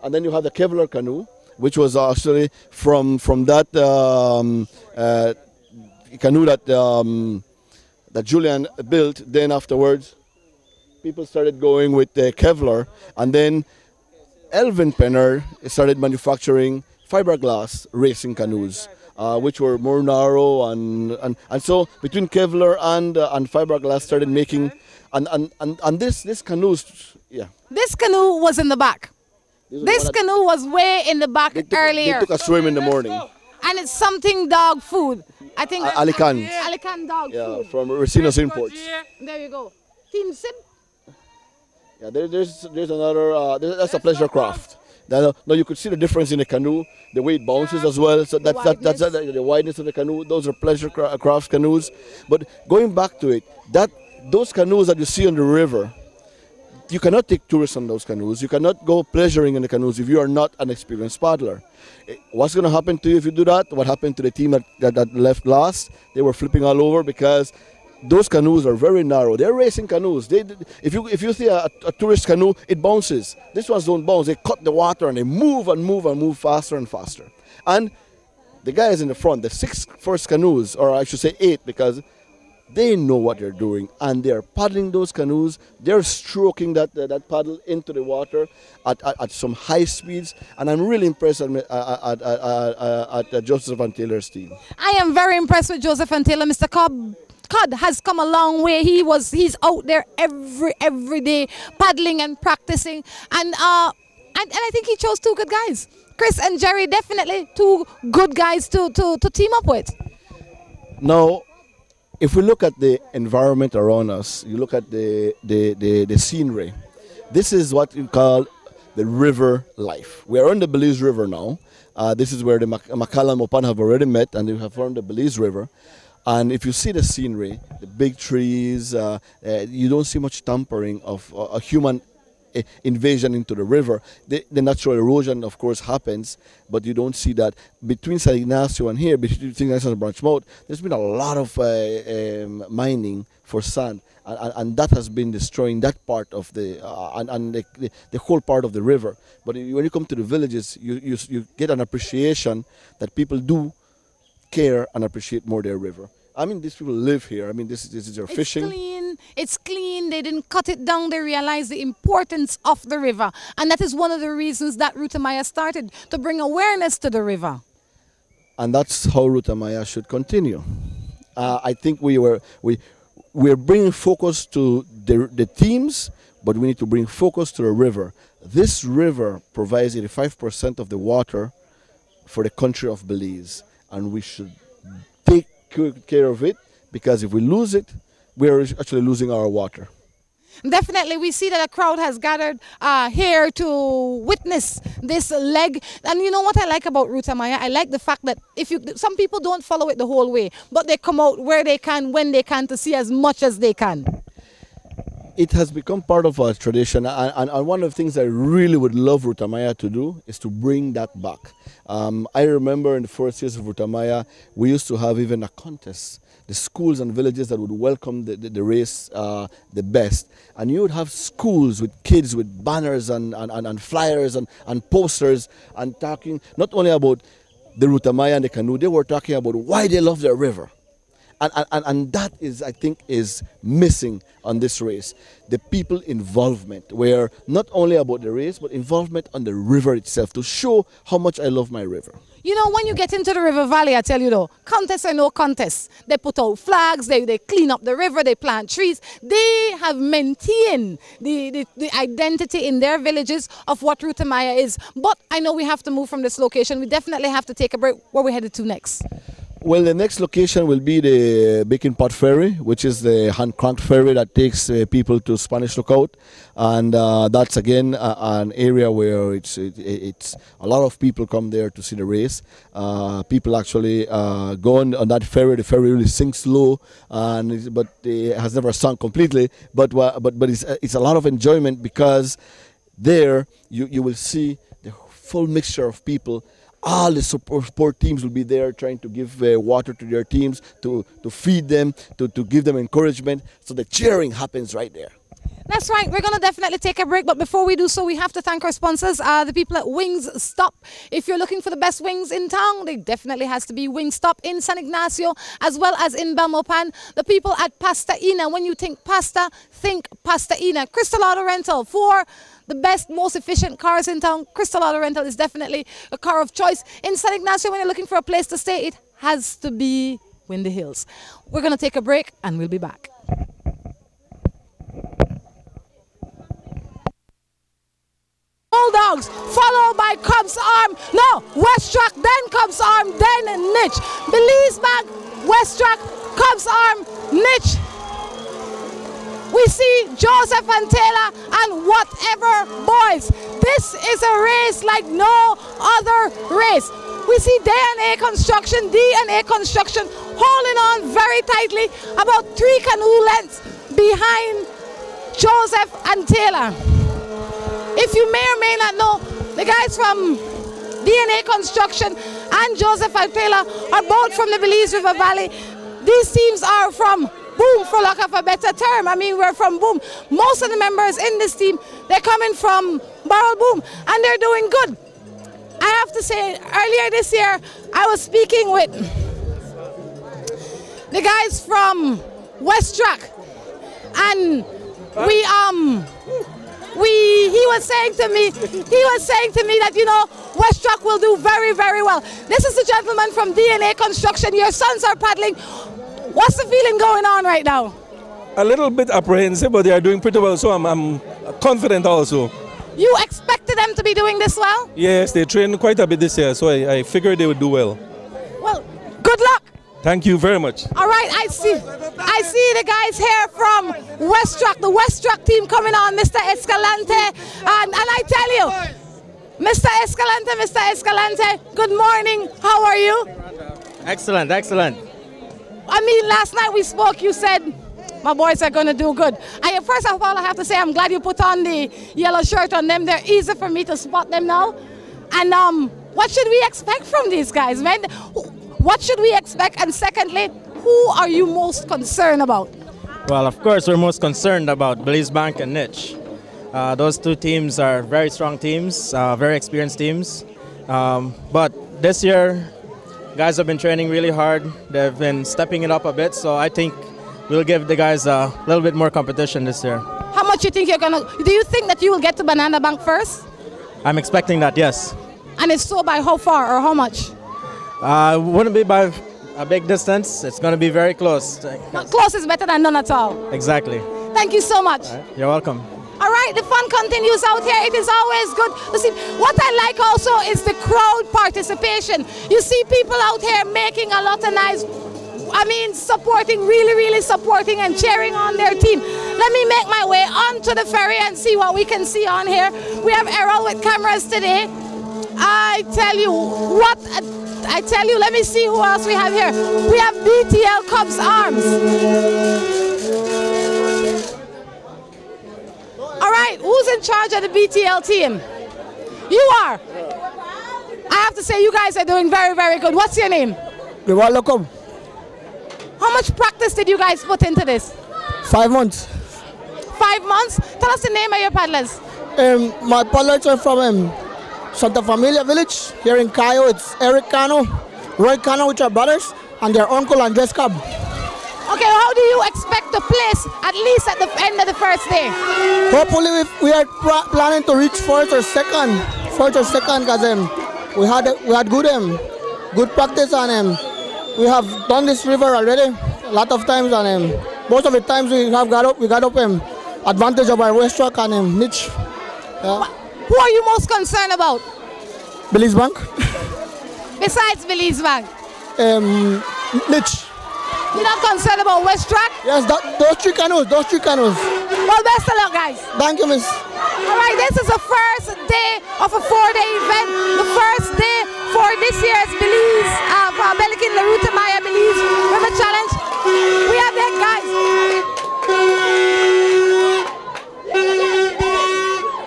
[SPEAKER 5] and then you have the Kevlar canoe, which was actually from that canoe that Julian built. Then afterwards, people started going with the Kevlar, and then Elvin Penner started manufacturing fiberglass racing canoes, which were more narrow, and so between Kevlar and fiberglass started making, and this canoes, yeah.
[SPEAKER 1] This canoe was in the back. This canoe was way in the back earlier.
[SPEAKER 5] They took a swim in the morning.
[SPEAKER 1] And it's something dog food. I think
[SPEAKER 5] Alican.
[SPEAKER 1] Alican dog food.
[SPEAKER 5] Yeah, from Racino's Imports.
[SPEAKER 1] There you go. Team Sim.
[SPEAKER 5] Yeah, there's another. That's a pleasure craft. Now you could see the difference in the canoe, the way it bounces as well. So that's the wideness of the canoe. Those are pleasure craft canoes. But going back to it, those canoes that you see on the river, you cannot take tourists on those canoes. You cannot go pleasuring in the canoes if you are not an experienced paddler. What's going to happen to you if you do that? What happened to the team that left last? They were flipping all over because those canoes are very narrow. They're racing canoes. If you see a tourist canoe, it bounces. These ones don't bounce. They cut the water and they move and move and move faster and faster. And the guys in the front, the 6 first canoes, or I should say 8, because they know what they're doing, and they're paddling those canoes. They're stroking that paddle into the water at some high speeds, and I'm really impressed at Joseph and Taylor's team.
[SPEAKER 1] I am very impressed with Joseph and Taylor. Mr. Cod has come a long way. He's out there every day paddling and practicing, and I think he chose 2 good guys. Chris and Jerry, definitely 2 good guys to team up with.
[SPEAKER 5] Now, if we look at the environment around us, you look at the scenery. This is what we call the river life. We are on the Belize River now. This is where the Makala and Mopan have already met, and they have formed the Belize River. And if you see the scenery, the big trees, you don't see much tampering of a human invasion into the river. The natural erosion, of course, happens, but you don't see that. Between San Ignacio and here, between San Ignacio and Branch Mouth, there's been a lot of mining for sand, and that has been destroying that part of the whole part of the river. But when you come to the villages, you get an appreciation that people do care and appreciate more their river. I mean, these people live here. I mean, this is their fishing.
[SPEAKER 1] It's clean. They didn't cut it down. They realized the importance of the river. And that is one of the reasons that Ruta Maya started, to bring awareness to the river.
[SPEAKER 5] And that's how Ruta Maya should continue. I think we're bringing focus to the teams, but we need to bring focus to the river. This river provides 85% of the water for the country of Belize. And we should take care of it, because if we lose it, we're actually losing our water.
[SPEAKER 1] Definitely, we see that a crowd has gathered here to witness this leg. And you know what I like about Ruta, Maya? I like the fact that some people don't follow it the whole way, but they come out where they can, when they can, to see as much as they can.
[SPEAKER 5] It has become part of our tradition, and one of the things I really would love Ruta Maya to do is to bring that back. I remember in the first years of Ruta Maya, we used to have even a contest. The schools and villages that would welcome the race the best. And you would have schools with kids with banners and flyers and posters and talking not only about the Ruta Maya and the canoe, they were talking about why they love their river. And that is, I think, is missing on this race. The people involvement, where not only about the race, but involvement on the river itself to show how much I love my river.
[SPEAKER 1] You know, when you get into the river valley, I tell you though, contests or no contests, they put out flags, they clean up the river, they plant trees. They have maintained the identity in their villages of what Ruta Maya is. But I know we have to move from this location. We definitely have to take a break. Where we headed to next?
[SPEAKER 5] Well, the next location will be the Baking Pot Ferry, which is the hand-cranked ferry that takes people to Spanish Lookout, and that's again an area where it's a lot of people come there to see the race. People actually go on that ferry. The ferry really sinks low, but it has never sunk completely. But it's a lot of enjoyment because there you will see the full mixture of people. All the support teams will be there trying to give water to their teams, to feed them, to give them encouragement. So the cheering happens right there.
[SPEAKER 1] That's right. We're going to definitely take a break. But before we do so, we have to thank our sponsors, the people at Wings Stop. If you're looking for the best wings in town, there definitely has to be Wings Stop in San Ignacio as well as in Belmopan. The people at Pasta Ina. When you think pasta, think Pasta Ina. Crystal Auto Rental for the best, most efficient cars in town. Crystal Auto Rental is definitely a car of choice. In San Ignacio, when you're looking for a place to stay, it has to be Windy Hills. We're going to take a break and we'll be back. Bulldogs, followed by Cubs Arm. No, West Track, then Cubs Arm, then Niche. Belize Bank, West Track, Cubs Arm, Niche. We see Joseph and Taylor and whatever boys. This is a race like no other race. We see D&A Construction holding on very tightly, about 3 canoe lengths behind Joseph and Taylor. If you may or may not know, the guys from D&A Construction and Joseph and Taylor are both from the Belize River Valley. These teams are from Boom, for lack of a better term. I mean, we're from Boom. Most of the members in this team, they're coming from Barrel Boom, and they're doing good. I have to say, earlier this year, I was speaking with the guys from West Track, and he was saying to me that, you know, West Track will do very, very well. This is the gentleman from D&A Construction. Your sons are paddling. What's the feeling going on right now?
[SPEAKER 7] A little bit apprehensive, but they are doing pretty well, so I'm confident also.
[SPEAKER 1] You expected them to be doing this well?
[SPEAKER 7] Yes, they trained quite a bit this year, so I figured they would do well.
[SPEAKER 1] Well, good luck.
[SPEAKER 7] Thank you very much.
[SPEAKER 1] All right, I see the guys here from West Track, the West Track team coming on, Mr. Escalante, and I tell you, Mr. Escalante, good morning, how are you?
[SPEAKER 8] Excellent, excellent.
[SPEAKER 1] I mean, last night we spoke, you said, my boys are going to do good. First of all, I have to say I'm glad you put on the yellow shirt on them. They're easy for me to spot them now. And what should we expect from these guys, man? What should we expect? And secondly, who are you most concerned about?
[SPEAKER 8] Well, of course, we're most concerned about Belize Bank and Niche. Those two teams are very strong teams, very experienced teams. But this year, guys have been training really hard. They've been stepping it up a bit, so I think we'll give the guys a little bit more competition this year.
[SPEAKER 1] How much you think you're gonna? Do you think that you will get to Banana Bank first?
[SPEAKER 8] I'm expecting that, yes.
[SPEAKER 1] And if so, by how far or how much?
[SPEAKER 8] Wouldn't be by a big distance. It's going to be very close.
[SPEAKER 1] But close is better than none at all.
[SPEAKER 8] Exactly.
[SPEAKER 1] Thank you so much.
[SPEAKER 8] Right. You're welcome.
[SPEAKER 1] All right, the fun continues out here. It is always good to see. What I like also is the crowd participation. You see people out here making a lot of noise. I mean, supporting, really supporting and cheering on their team. Let me make my way onto the ferry and see what we can see on here. We have Errol with cameras today. I tell you, let me see who else we have here. We have BTL Cubs Arms. All right, who's in charge of the BTL team? You are. I have to say, you guys are doing very good. What's your name? How much practice did you guys put into this?
[SPEAKER 9] 5 months.
[SPEAKER 1] 5 months? Tell us the name of your paddlers.
[SPEAKER 9] My paddlers are from Santa Familia village here in Cayo. It's Eric Cano, Roy Cano, which are brothers, and their uncle Andres Cab.
[SPEAKER 1] Okay, how do you expect to place at least at the end of the first day?
[SPEAKER 9] Hopefully we are planning to reach first or second because we had good practice and we have done this river already a lot of times and most of the times we got up advantage of our waist track and niche.
[SPEAKER 1] Who are you most concerned about?
[SPEAKER 9] Belize Bank.
[SPEAKER 1] Besides Belize Bank?
[SPEAKER 9] Niche.
[SPEAKER 1] You're not concerned about West Track?
[SPEAKER 9] Yes, those three canoes.
[SPEAKER 1] Well, best of luck, guys.
[SPEAKER 9] Thank you, miss.
[SPEAKER 1] All right, this is the first day of a 4-day event. The first day for this year's Belize, for Belize, La Ruta Maya Belize River Challenge. We have that, guys.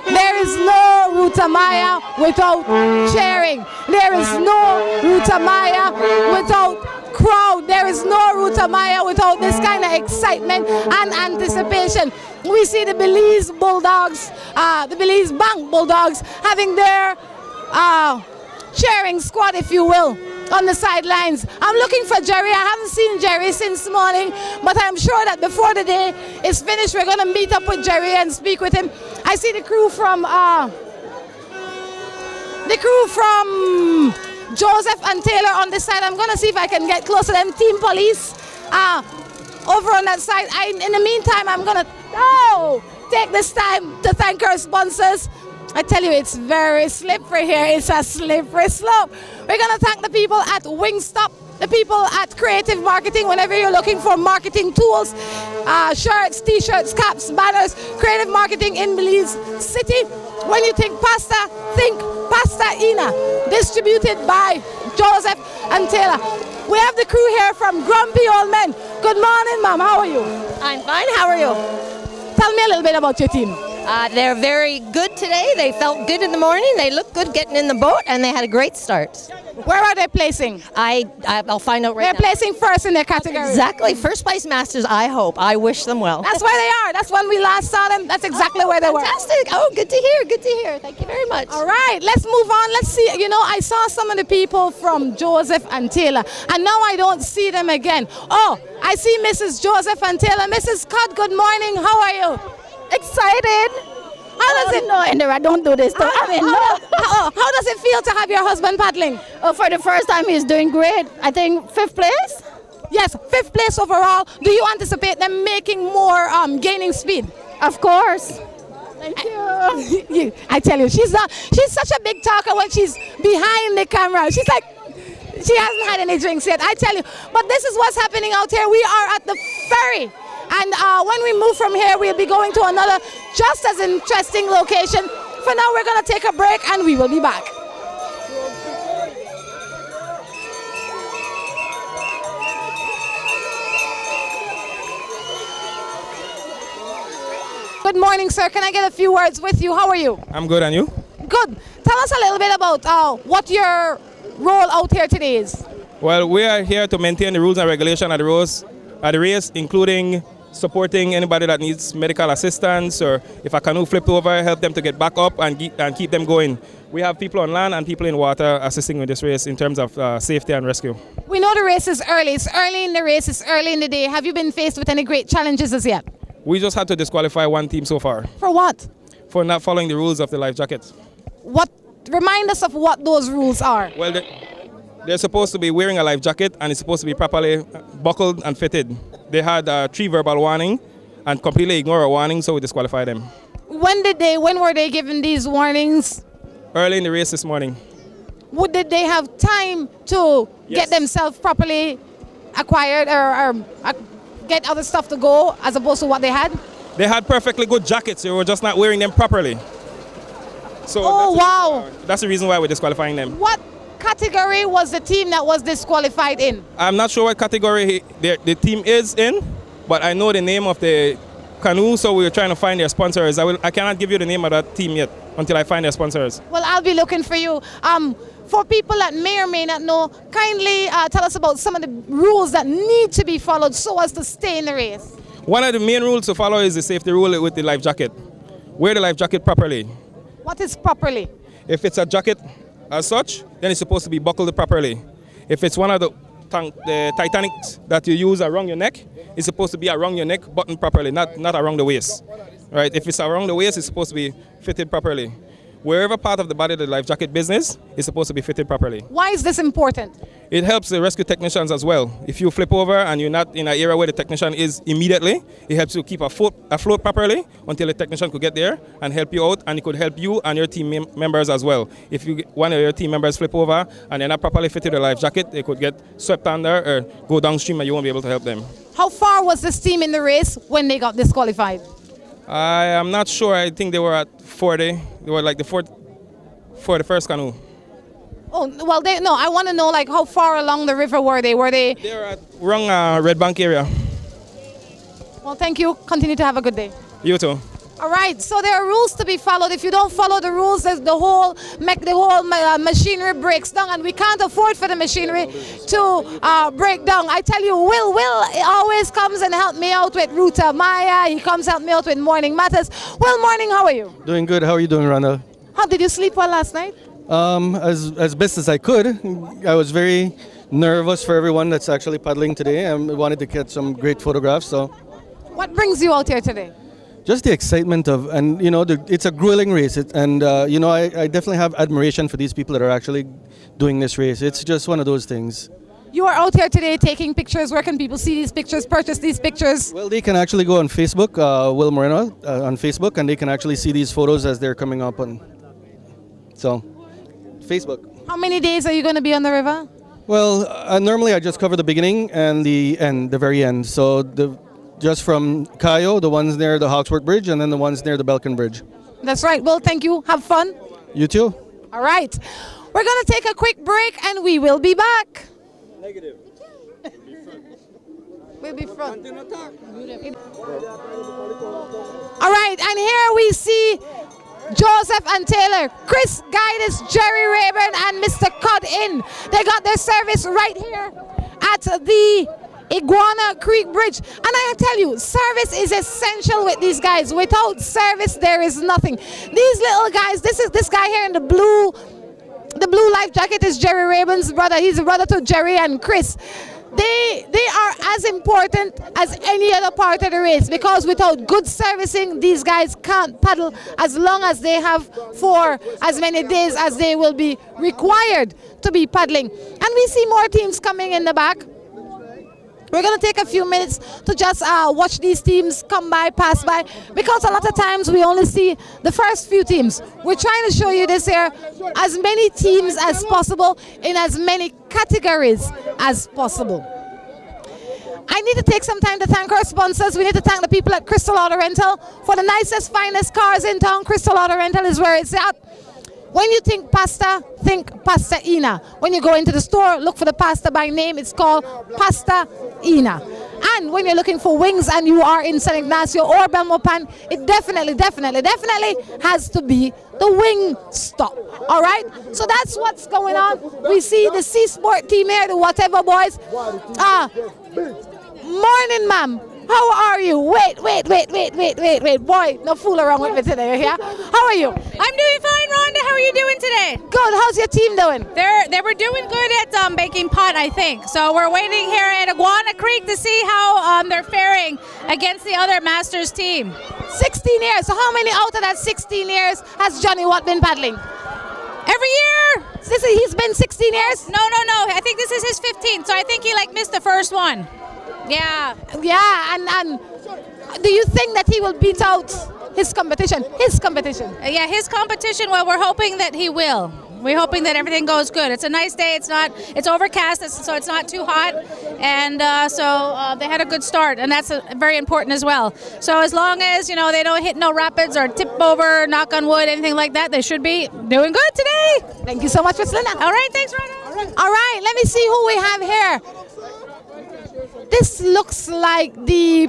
[SPEAKER 1] There is no Ruta Maya without cheering. There is no Ruta Maya without crowd. There is no Ruta Maya without this kind of excitement and anticipation. We see the Belize Bulldogs, the Belize Bank Bulldogs having their cheering squad, if you will, on the sidelines. I'm looking for Jerry. I haven't seen Jerry since morning, but I'm sure that before the day is finished, we're going to meet up with Jerry and speak with him. I see the crew from Joseph and Taylor on this side. I'm going to see if I can get close to them. Team Police over on that side. In the meantime, I'm going to take this time to thank our sponsors. I tell you, it's very slippery here. It's a slippery slope. We're going to thank the people at Wingstop, the people at Creative Marketing. Whenever you're looking for marketing tools, shirts, t-shirts, caps, banners, Creative Marketing in Belize City. When you think pasta Ina, distributed by Joseph and Taylor. We have the crew here from Grumpy Old Men. Good morning, ma'am. How are you?
[SPEAKER 10] I'm fine. How are you?
[SPEAKER 1] Tell me a little bit about your team.
[SPEAKER 10] They're very good today. They felt good in the morning. They looked good getting in the boat, and they had a great start.
[SPEAKER 1] Where are they placing?
[SPEAKER 10] I'll find out right now.
[SPEAKER 1] They're placing first in their category.
[SPEAKER 10] Exactly. First place masters, I hope. I wish them well.
[SPEAKER 1] That's where they are. That's when we last saw them. That's exactly where they were.
[SPEAKER 10] Fantastic. Oh, good to hear. Good to hear. Thank you very much.
[SPEAKER 1] All right. Let's move on. Let's see. You know, I saw some of the people from Joseph and Taylor, and now I don't see them again. Oh, I see Mrs. Joseph and Taylor. Mrs. Cod, good morning. How are you?
[SPEAKER 11] Excited.
[SPEAKER 1] How does it?
[SPEAKER 11] No, I don't do this.
[SPEAKER 1] How does it feel to have your husband paddling?
[SPEAKER 11] For the first time, he's doing great. I think 5th place.
[SPEAKER 1] Yes, 5th place overall. Do you anticipate them making more, gaining speed?
[SPEAKER 11] Of course. Thank you.
[SPEAKER 1] I tell you, she's such a big talker when she's behind the camera. She's like, she hasn't had any drinks yet. I tell you, but this is what's happening out here. We are at the ferry. And when we move from here, we'll be going to another just as interesting location. For now, we're going to take a break and we will be back. Good morning, sir. Can I get a few words with you? How are you?
[SPEAKER 12] I'm good, and you?
[SPEAKER 1] Good. Tell us a little bit about what your role out here today is.
[SPEAKER 12] Well, we are here to maintain the rules and regulation of the race, including supporting anybody that needs medical assistance, or if a canoe flipped over, help them to get back up and keep them going. We have people on land and people in water assisting with this race in terms of safety and rescue.
[SPEAKER 1] We know the race is early. It's early in the race. It's early in the day. Have you been faced with any great challenges as yet?
[SPEAKER 12] We just had to disqualify one team so far.
[SPEAKER 1] For what?
[SPEAKER 12] For not following the rules of the life jackets.
[SPEAKER 1] Remind us of what those rules are.
[SPEAKER 12] Well, they're supposed to be wearing a life jacket and it's supposed to be properly buckled and fitted. They had 3 verbal warnings and completely ignored a warning, so we disqualified them.
[SPEAKER 1] When were they given these warnings?
[SPEAKER 12] Early in the race this morning.
[SPEAKER 1] Did they have time to get themselves properly acquired or get other stuff to go as opposed to what they had?
[SPEAKER 12] They had perfectly good jackets. They were just not wearing them properly. So that's the reason why we're disqualifying them.
[SPEAKER 1] What category was the team that was disqualified in?
[SPEAKER 12] I'm not sure what category the team is in, but I know the name of the canoe, so we're trying to find their sponsors. I cannot give you the name of that team yet until I find their sponsors.
[SPEAKER 1] Well, I'll be looking for you. For people that may or may not know, kindly tell us about some of the rules that need to be followed so as to stay in the race.
[SPEAKER 12] One of the main rules to follow is the safety rule with the life jacket. Wear the life jacket properly.
[SPEAKER 1] What is properly?
[SPEAKER 12] If it's a jacket as such, then it's supposed to be buckled properly. If it's one of the Titanics that you use around your neck, it's supposed to be around your neck, buttoned properly, not around the waist. Right? If it's around the waist, it's supposed to be fitted properly. Wherever part of the body of the life jacket business is supposed to be fitted properly.
[SPEAKER 1] Why is this important?
[SPEAKER 12] It helps the rescue technicians as well. If you flip over and you're not in an area where the technician is immediately, it helps you keep afloat properly until the technician could get there and help you out, and it could help you and your team members as well. If one of your team members flip over and they're not properly fitted with a life jacket, they could get swept under or go downstream and you won't be able to help them.
[SPEAKER 1] How far was this team in the race when they got disqualified?
[SPEAKER 12] I am not sure. I think they were at 40. They were like the 41st canoe.
[SPEAKER 1] Oh, well, I want to know, like, how far along the river were they?
[SPEAKER 12] They were at wrong Red Bank area.
[SPEAKER 1] Well, thank you. Continue to have a good day.
[SPEAKER 12] You too.
[SPEAKER 1] All right, so there are rules to be followed. If you don't follow the rules, the whole machinery breaks down, and we can't afford for the machinery to break down. I tell you, Will always comes and help me out with Ruta Maya. He comes help me out with Morning Matters. Well, morning, how are you?
[SPEAKER 13] Doing good. How are you doing, Rhonda?
[SPEAKER 1] How did you sleep well last night?
[SPEAKER 13] As best as I could. I was very nervous for everyone that's actually paddling today. I wanted to get some great photographs. So,
[SPEAKER 1] what brings you out here today?
[SPEAKER 13] Just the excitement of, and you know, it's a grueling race, you know, I definitely have admiration for these people that are actually doing this race. It's just one of those things.
[SPEAKER 1] You are out here today taking pictures. Where can people see these pictures, purchase these pictures?
[SPEAKER 13] Well, they can actually go on Facebook, Will Moreno on Facebook, and they can actually see these photos as they're coming up on. So, Facebook.
[SPEAKER 1] How many days are you going to be on the river?
[SPEAKER 13] Well, normally I just cover the beginning and the end, the very end. So just from Cayo, the ones near the Hawksworth Bridge, and then the ones near the Belkin Bridge.
[SPEAKER 1] That's right. Well, thank you. Have fun.
[SPEAKER 13] You too.
[SPEAKER 1] All right. We're going to take a quick break, and we will be back.
[SPEAKER 13] Negative.
[SPEAKER 1] We'll be front. All right, and here we see Joseph and Taylor, Chris Guidis, Jerry Rayburn, and Mr. Cud in. They got their service right here at the Iguana Creek Bridge. And I tell you, service is essential with these guys. Without service, there is nothing. These little guys, this guy here in the blue life jacket is Jerry Rayburn's brother. He's a brother to Jerry and Chris. They are as important as any other part of the race, because without good servicing, these guys can't paddle as long as they have for as many days as they will be required to be paddling. And we see more teams coming in the back. We're going to take a few minutes to just watch these teams come by, pass by, because a lot of times we only see the first few teams. We're trying to show you this here, as many teams as possible in as many categories as possible. I need to take some time to thank our sponsors. We need to thank the people at Crystal Auto Rental for the nicest, finest cars in town. Crystal Auto Rental is where it's at. When you think pasta, think Pasta Ina. When you go into the store, look for the pasta by name. It's called Pasta Ina. And when you're looking for wings and you are in San Ignacio or Belmopan, it definitely has to be the wing stop. All right? So that's what's going on. We see the Sea Sport team here, the whatever boys. Morning, ma'am. How are you? Wait. Boy, no fool around with me today, yeah? How are you?
[SPEAKER 14] I'm doing fine, Rhonda. How are you doing today?
[SPEAKER 1] Good. How's your team doing?
[SPEAKER 14] They were doing good at Baking Pot, I think. So we're waiting here at Iguana Creek to see how they're faring against the other Masters team.
[SPEAKER 1] 16 years. So how many out of that 16 years has Johnny Watt been paddling?
[SPEAKER 14] Every year.
[SPEAKER 1] He's been 16 years?
[SPEAKER 14] No. I think this is his 15th. So I think he missed the first one. Yeah,
[SPEAKER 1] and do you think that he will beat out his competition?
[SPEAKER 14] Yeah, his competition. Well, we're hoping that he will. We're hoping that everything goes good. It's a nice day. It's overcast, so it's not too hot, and so they had a good start, and that's very important as well. So as long as they don't hit no rapids or tip over, knock on wood, anything like that, they should be doing good today.
[SPEAKER 1] Thank you so much, Miss Linda.
[SPEAKER 14] All right, thanks, Rhonda.
[SPEAKER 1] All right, let me see who we have here. This looks like the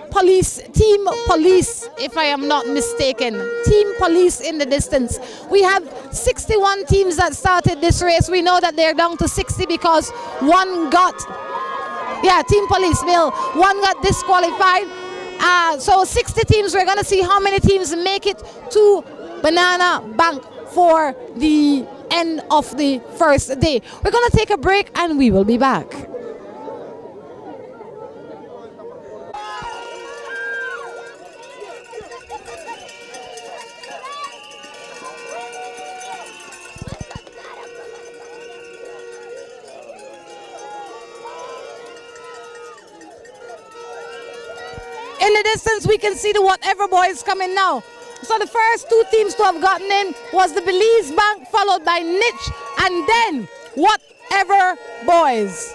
[SPEAKER 1] team police, if I am not mistaken. Team police in the distance. We have 61 teams that started this race. We know that they're down to 60 because one got, team police, Bill. One got disqualified. So 60 teams. We're going to see how many teams make it to Banana Bank for the end of the first day. We're going to take a break and we will be back. In the distance, we can see the Whatever Boys coming now. So the first two teams to have gotten in was the Belize Bank, followed by Niche, and then Whatever Boys.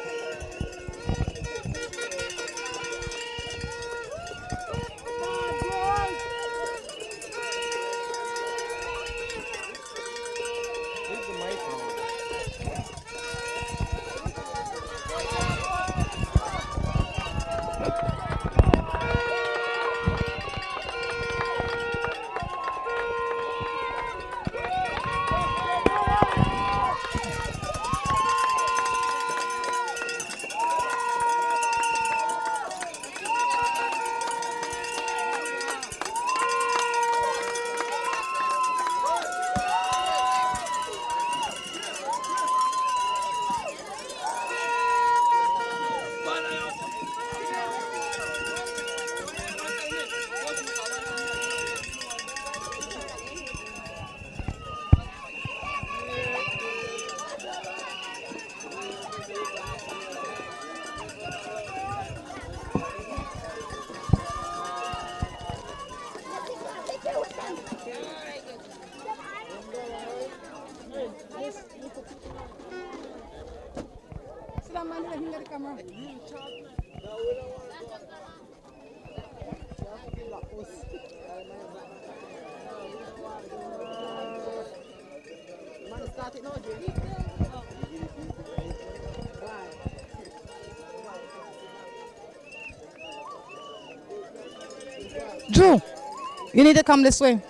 [SPEAKER 1] Drew, you need to come this way.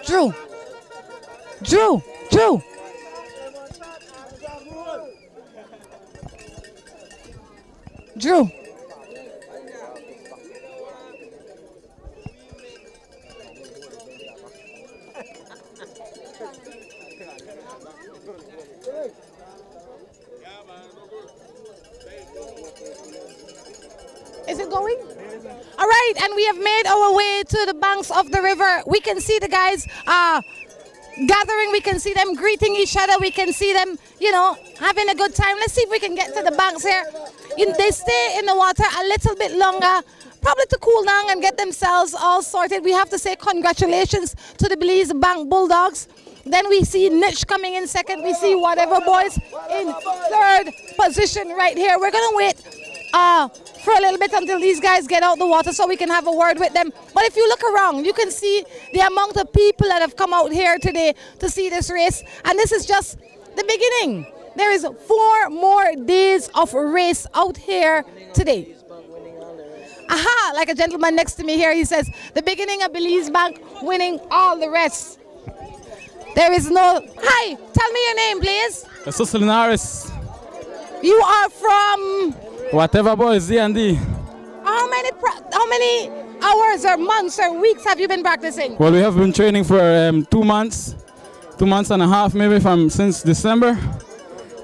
[SPEAKER 1] Drew. Drew. Drew. Drew. Is it going? All right, and we have made our way to the banks of the river. We can see the guys gathering. We can see them greeting each other. We can see them, having a good time. Let's see if we can get to the banks here. They stay in the water a little bit longer, probably to cool down and get themselves all sorted. We have to say congratulations to the Belize Bank Bulldogs. Then we see Niche coming in second. We see Whatever Boys in third position right here. We're going to wait for a little bit until these guys get out the water so we can have a word with them. But if you look around, you can see the amount of people that have come out here today to see this race. And this is just the beginning. There is 4 more days of race out here today. Aha, like a gentleman next to me here, he says, the beginning of Belize Bank winning all the rest. There is no... Hi, tell me your name, please.
[SPEAKER 15] Cecil Norris.
[SPEAKER 1] You are from...
[SPEAKER 15] Whatever Boys, D&D.
[SPEAKER 1] How many hours or months or weeks have you been practicing?
[SPEAKER 15] Well, we have been training for 2 months. 2 months and a half, maybe, since December.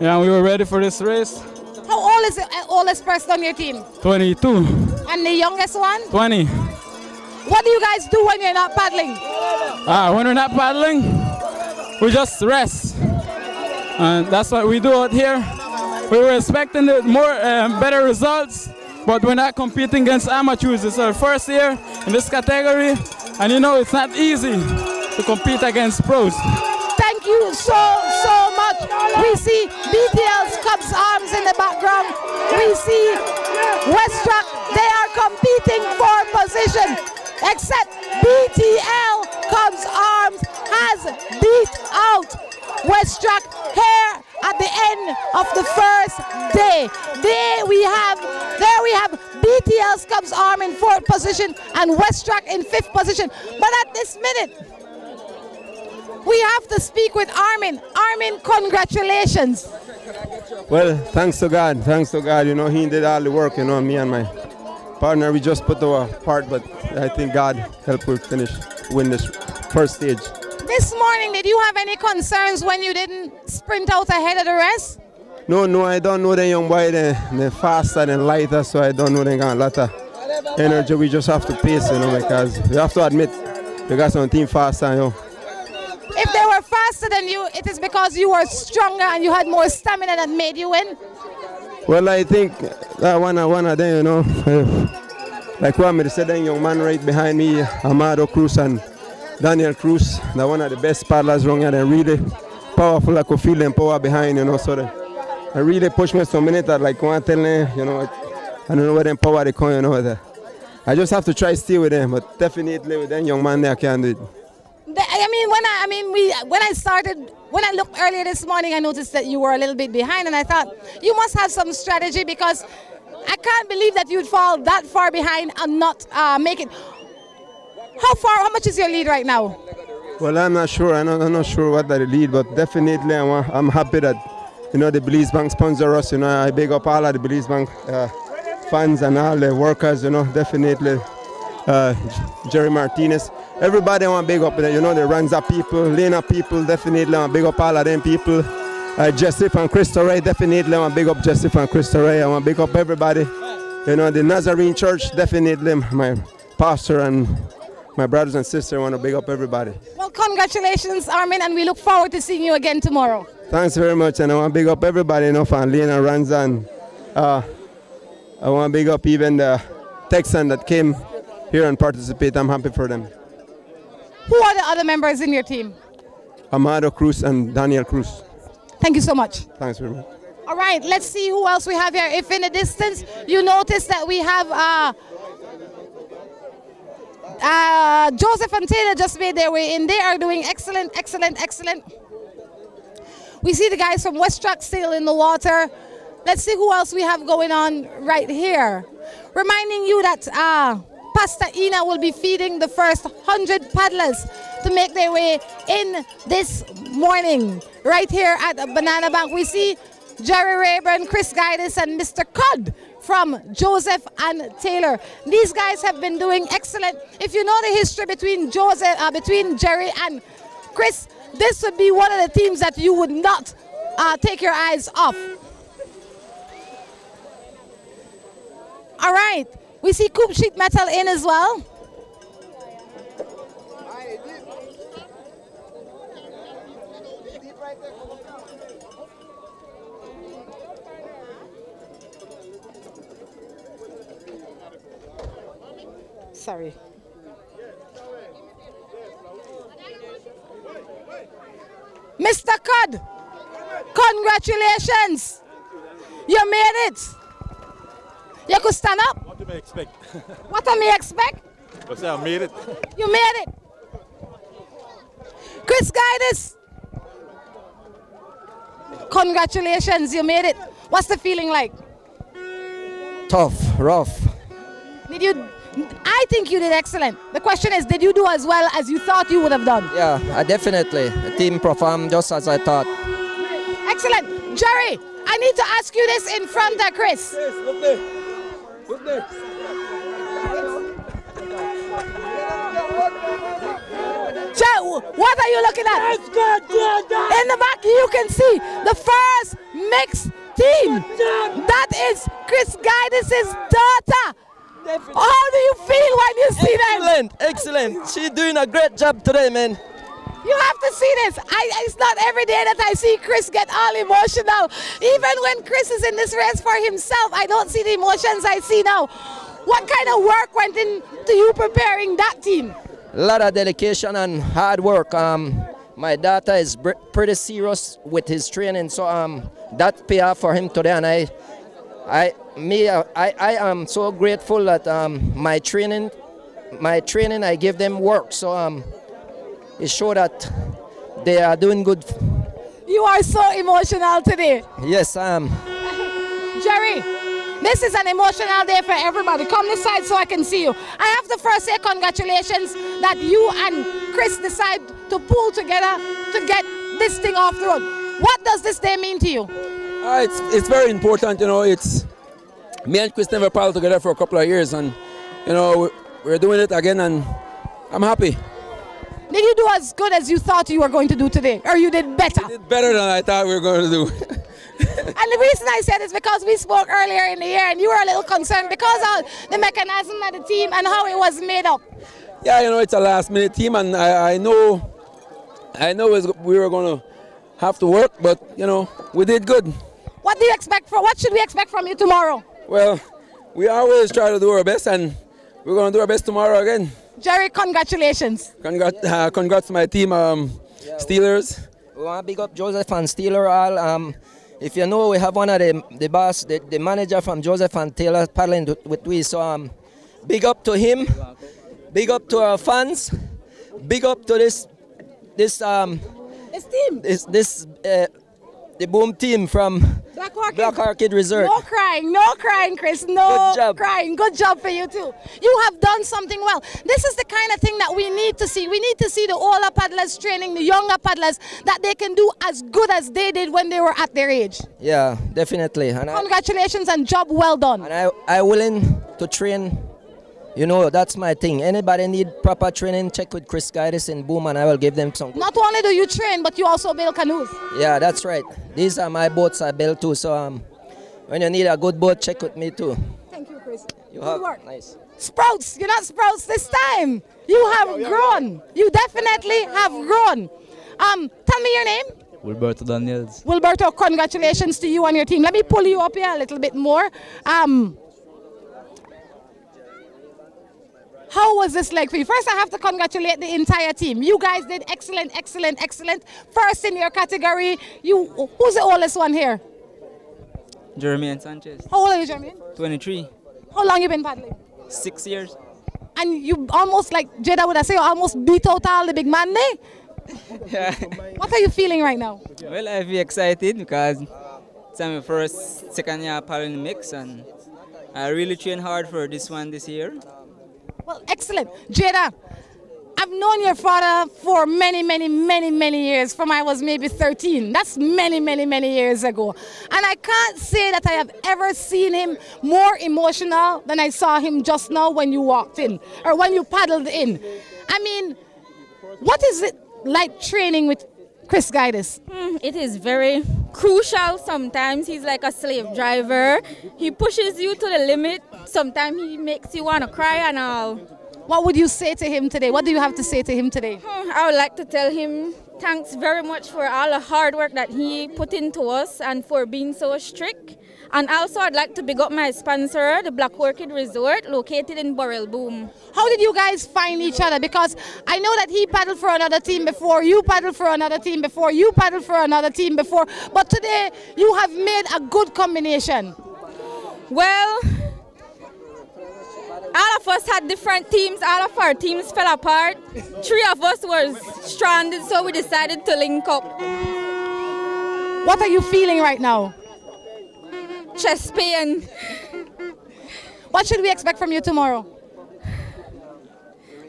[SPEAKER 15] Yeah, we were ready for this race.
[SPEAKER 1] How old is the oldest person on your team?
[SPEAKER 15] 22.
[SPEAKER 1] And the youngest one?
[SPEAKER 15] 20.
[SPEAKER 1] What do you guys do when you're not paddling?
[SPEAKER 15] When we're not paddling, we just rest. And that's what we do out here. We were expecting better results, but we're not competing against amateurs. It's our first year in this category, and you know it's not easy to compete against pros.
[SPEAKER 1] Thank you so much. We see BTL's Cubs Arms in the background. We see Westruck. They are competing for position, except BTL Cubs Arms has beat out Westruck here at the end of the first day. There we have BTL's Cubs Arm in 4th position and Westruck in 5th position. But at this minute, we have to speak with Armin. Armin, congratulations.
[SPEAKER 16] Well, thanks to God. Thanks to God. You know, he did all the work. You know, me and my partner, we just put our part, but I think God helped us win this first stage.
[SPEAKER 1] This morning, did you have any concerns when you didn't sprint out ahead of the rest?
[SPEAKER 16] No, I don't know the young boy. They're faster and lighter, so I don't know they got a lot of energy. We just have to pace, you know, because we have to admit we got some team faster, you know.
[SPEAKER 1] If they were faster than you, it is because you were stronger and you had more stamina that made you win?
[SPEAKER 16] Well, I think one of them, you know, like what I said, that young man right behind me, Amado Cruz and Daniel Cruz, they're one of the best paddlers around here. They're really powerful. I could feel them power behind, you know, so they really pushed me some minutes. I like want to tell them, you know, I don't know where them power they come, you know. I just have to try to stay with them, but definitely with them young man there, I can do it.
[SPEAKER 1] When I looked earlier this morning, I noticed that you were a little bit behind, and I thought you must have some strategy, because I can't believe that you'd fall that far behind and not make it. How much is your lead right now?
[SPEAKER 16] Well, I'm not sure. I'm not sure what the lead, but definitely I'm happy that, you know, the Belize Bank sponsor us. You know, I big up all of the Belize Bank fans and all the workers. You know, definitely Jerry Martinez. Everybody want big up, you know, the Ranza people, Lena people, definitely want big up all of them people. Jessip and Crystal Ray, definitely want big up Jessip and Crystal Ray. I want big up everybody. You know, the Nazarene Church, definitely my pastor and my brothers and sisters want to big up everybody.
[SPEAKER 1] Well, congratulations, Armin, and we look forward to seeing you again tomorrow.
[SPEAKER 16] Thanks very much, and I want to big up everybody, you know, from Lena, Ranza, and I want to big up even the Texan that came here and participate. I'm happy for them.
[SPEAKER 1] Who are the other members in your team?
[SPEAKER 16] Amado Cruz and Daniel Cruz.
[SPEAKER 1] Thank you so much.
[SPEAKER 16] Thanks very much.
[SPEAKER 1] All right, let's see who else we have here. If in the distance you notice that we have Joseph and Taylor just made their way in. They are doing excellent. We see the guys from Westruck still in the water. Let's see who else we have going on right here. Reminding you that Pastor Ina will be feeding the first 100 paddlers to make their way in this morning. Right here at Banana Bank, we see Jerry Rayburn, Chris Guidis, and Mr. Cod from Joseph and Taylor. These guys have been doing excellent. If you know the history between Jerry and Chris, this would be one of the teams that you would not take your eyes off. All right. We see Coop Sheet Metal in as well. Sorry. Mr. Cud, congratulations. You made it. You could stand up.
[SPEAKER 3] What do you expect?
[SPEAKER 1] What do you expect?
[SPEAKER 3] I say I made it.
[SPEAKER 1] You made it. Chris Guidis, congratulations, you made it. What's the feeling like?
[SPEAKER 2] Tough, rough.
[SPEAKER 1] I think you did excellent. The question is, did you do as well as you thought you would have done?
[SPEAKER 2] Yeah, definitely. The team performed just as I thought.
[SPEAKER 1] Excellent. Jerry, I need to ask you this in front of Chris.
[SPEAKER 17] Yes, look there. Look there.
[SPEAKER 1] What are you looking at? In the back, you can see the first mixed team. That is Chris Guidis' daughter. How do you feel when you see them?
[SPEAKER 2] Excellent, excellent. She's doing a great job today, man.
[SPEAKER 1] You have to see this. It's not every day that I see Chris get all emotional. Even when Chris is in this race for himself, I don't see the emotions I see now. What kind of work went into you preparing that team?
[SPEAKER 2] A lot of dedication and hard work. My daughter is pretty serious with his training, so that pay off for him today. And I am so grateful that my training, I give them work. So it showed that they are doing good.
[SPEAKER 1] You are so emotional today.
[SPEAKER 2] Yes, I am.
[SPEAKER 1] Jerry, this is an emotional day for everybody. Come this side so I can see you. I have to first say congratulations that you and Chris decide to pull together to get this thing off the road. What does this day mean to you?
[SPEAKER 17] It's very important, you know. It's me and Chris never paddled together for a couple of years, and you know we're doing it again, and I'm happy.
[SPEAKER 1] Did you do as good as you thought you were going to do today, or you did better?
[SPEAKER 17] I did better than I thought we were going to do.
[SPEAKER 1] And the reason I said is because we spoke earlier in the year, and you were a little concerned because of the mechanism of the team and how it was made up.
[SPEAKER 17] Yeah, you know, it's a last-minute team, and I know we were going to have to work, but you know, we did good.
[SPEAKER 1] What do you expect what should we expect from you tomorrow?
[SPEAKER 17] Well, we always try to do our best, and we're going to do our best tomorrow again.
[SPEAKER 1] Jerry, congratulations.
[SPEAKER 17] Congrats to my team, Steelers.
[SPEAKER 2] We want to big up Joseph and Steeler all. If you know, we have one of the boss, the manager from Joseph and Taylor paddling with we. So big up to him, big up to our fans, big up to this
[SPEAKER 1] team,
[SPEAKER 2] the boom team from Black Orchid Resort.
[SPEAKER 1] No crying, Chris. No crying. Good job for you too. You have done something well. This is the kind of thing that we need to see. We need to see the older paddlers training the younger paddlers that they can do as good as they did when they were at their age.
[SPEAKER 2] Yeah, definitely. And
[SPEAKER 1] congratulations and job well done.
[SPEAKER 2] And I willing to train. You know, that's my thing. Anybody need proper training, check with Chris Guidis in Boom and I will give them some.
[SPEAKER 1] Not only do you train, but you also build canoes.
[SPEAKER 2] Yeah, that's right. These are my boats I built too. So when you need a good boat, check with me too.
[SPEAKER 1] Thank you, Chris.
[SPEAKER 2] Good
[SPEAKER 1] work.
[SPEAKER 2] Nice.
[SPEAKER 1] Sprouts, you're not Sprouts this time. You have grown. You definitely have grown. Tell me your name.
[SPEAKER 18] Wilberto Daniels.
[SPEAKER 1] Wilberto, congratulations to you and your team. Let me pull you up here a little bit more. How was this like for you? First, I have to congratulate the entire team. You guys did excellent, excellent, excellent. First in your category. Who's the oldest one here?
[SPEAKER 18] Jeremy Sanchez.
[SPEAKER 1] How old are you, Jeremy?
[SPEAKER 18] 23.
[SPEAKER 1] How long you been paddling?
[SPEAKER 18] 6 years.
[SPEAKER 1] And you almost, like Jada would I say, you almost beat out all the big man there?
[SPEAKER 18] Yeah.
[SPEAKER 1] What are you feeling right now?
[SPEAKER 18] Well, I feel excited because it's my second year paddling the mix, and I really trained hard for this one this year.
[SPEAKER 1] Well, excellent. Jada, I've known your father for many, many, many, many years, from I was maybe 13. That's many, many, many years ago. And I can't say that I have ever seen him more emotional than I saw him just now when you walked in, or when you paddled in. I mean, what is it like training with Chris Guidis?
[SPEAKER 19] It is very crucial sometimes. He's like a slave driver. He pushes you to the limit. Sometimes he makes you want to cry and all.
[SPEAKER 1] What would you say to him today? What do you have to say to him today?
[SPEAKER 19] I would like to tell him thanks very much for all the hard work that he put into us and for being so strict. And also I'd like to big up my sponsor, the Black Orchid Resort, located in Burrell Boom.
[SPEAKER 1] How did you guys find each other? Because I know that he paddled for another team before, you paddled for another team before, you paddled for another team before, but today you have made a good combination.
[SPEAKER 19] Well, all of us had different teams. All of our teams fell apart. 3 of us were stranded, so we decided to link up.
[SPEAKER 1] What are you feeling right now?
[SPEAKER 19] Chest pain.
[SPEAKER 1] What should we expect from you tomorrow?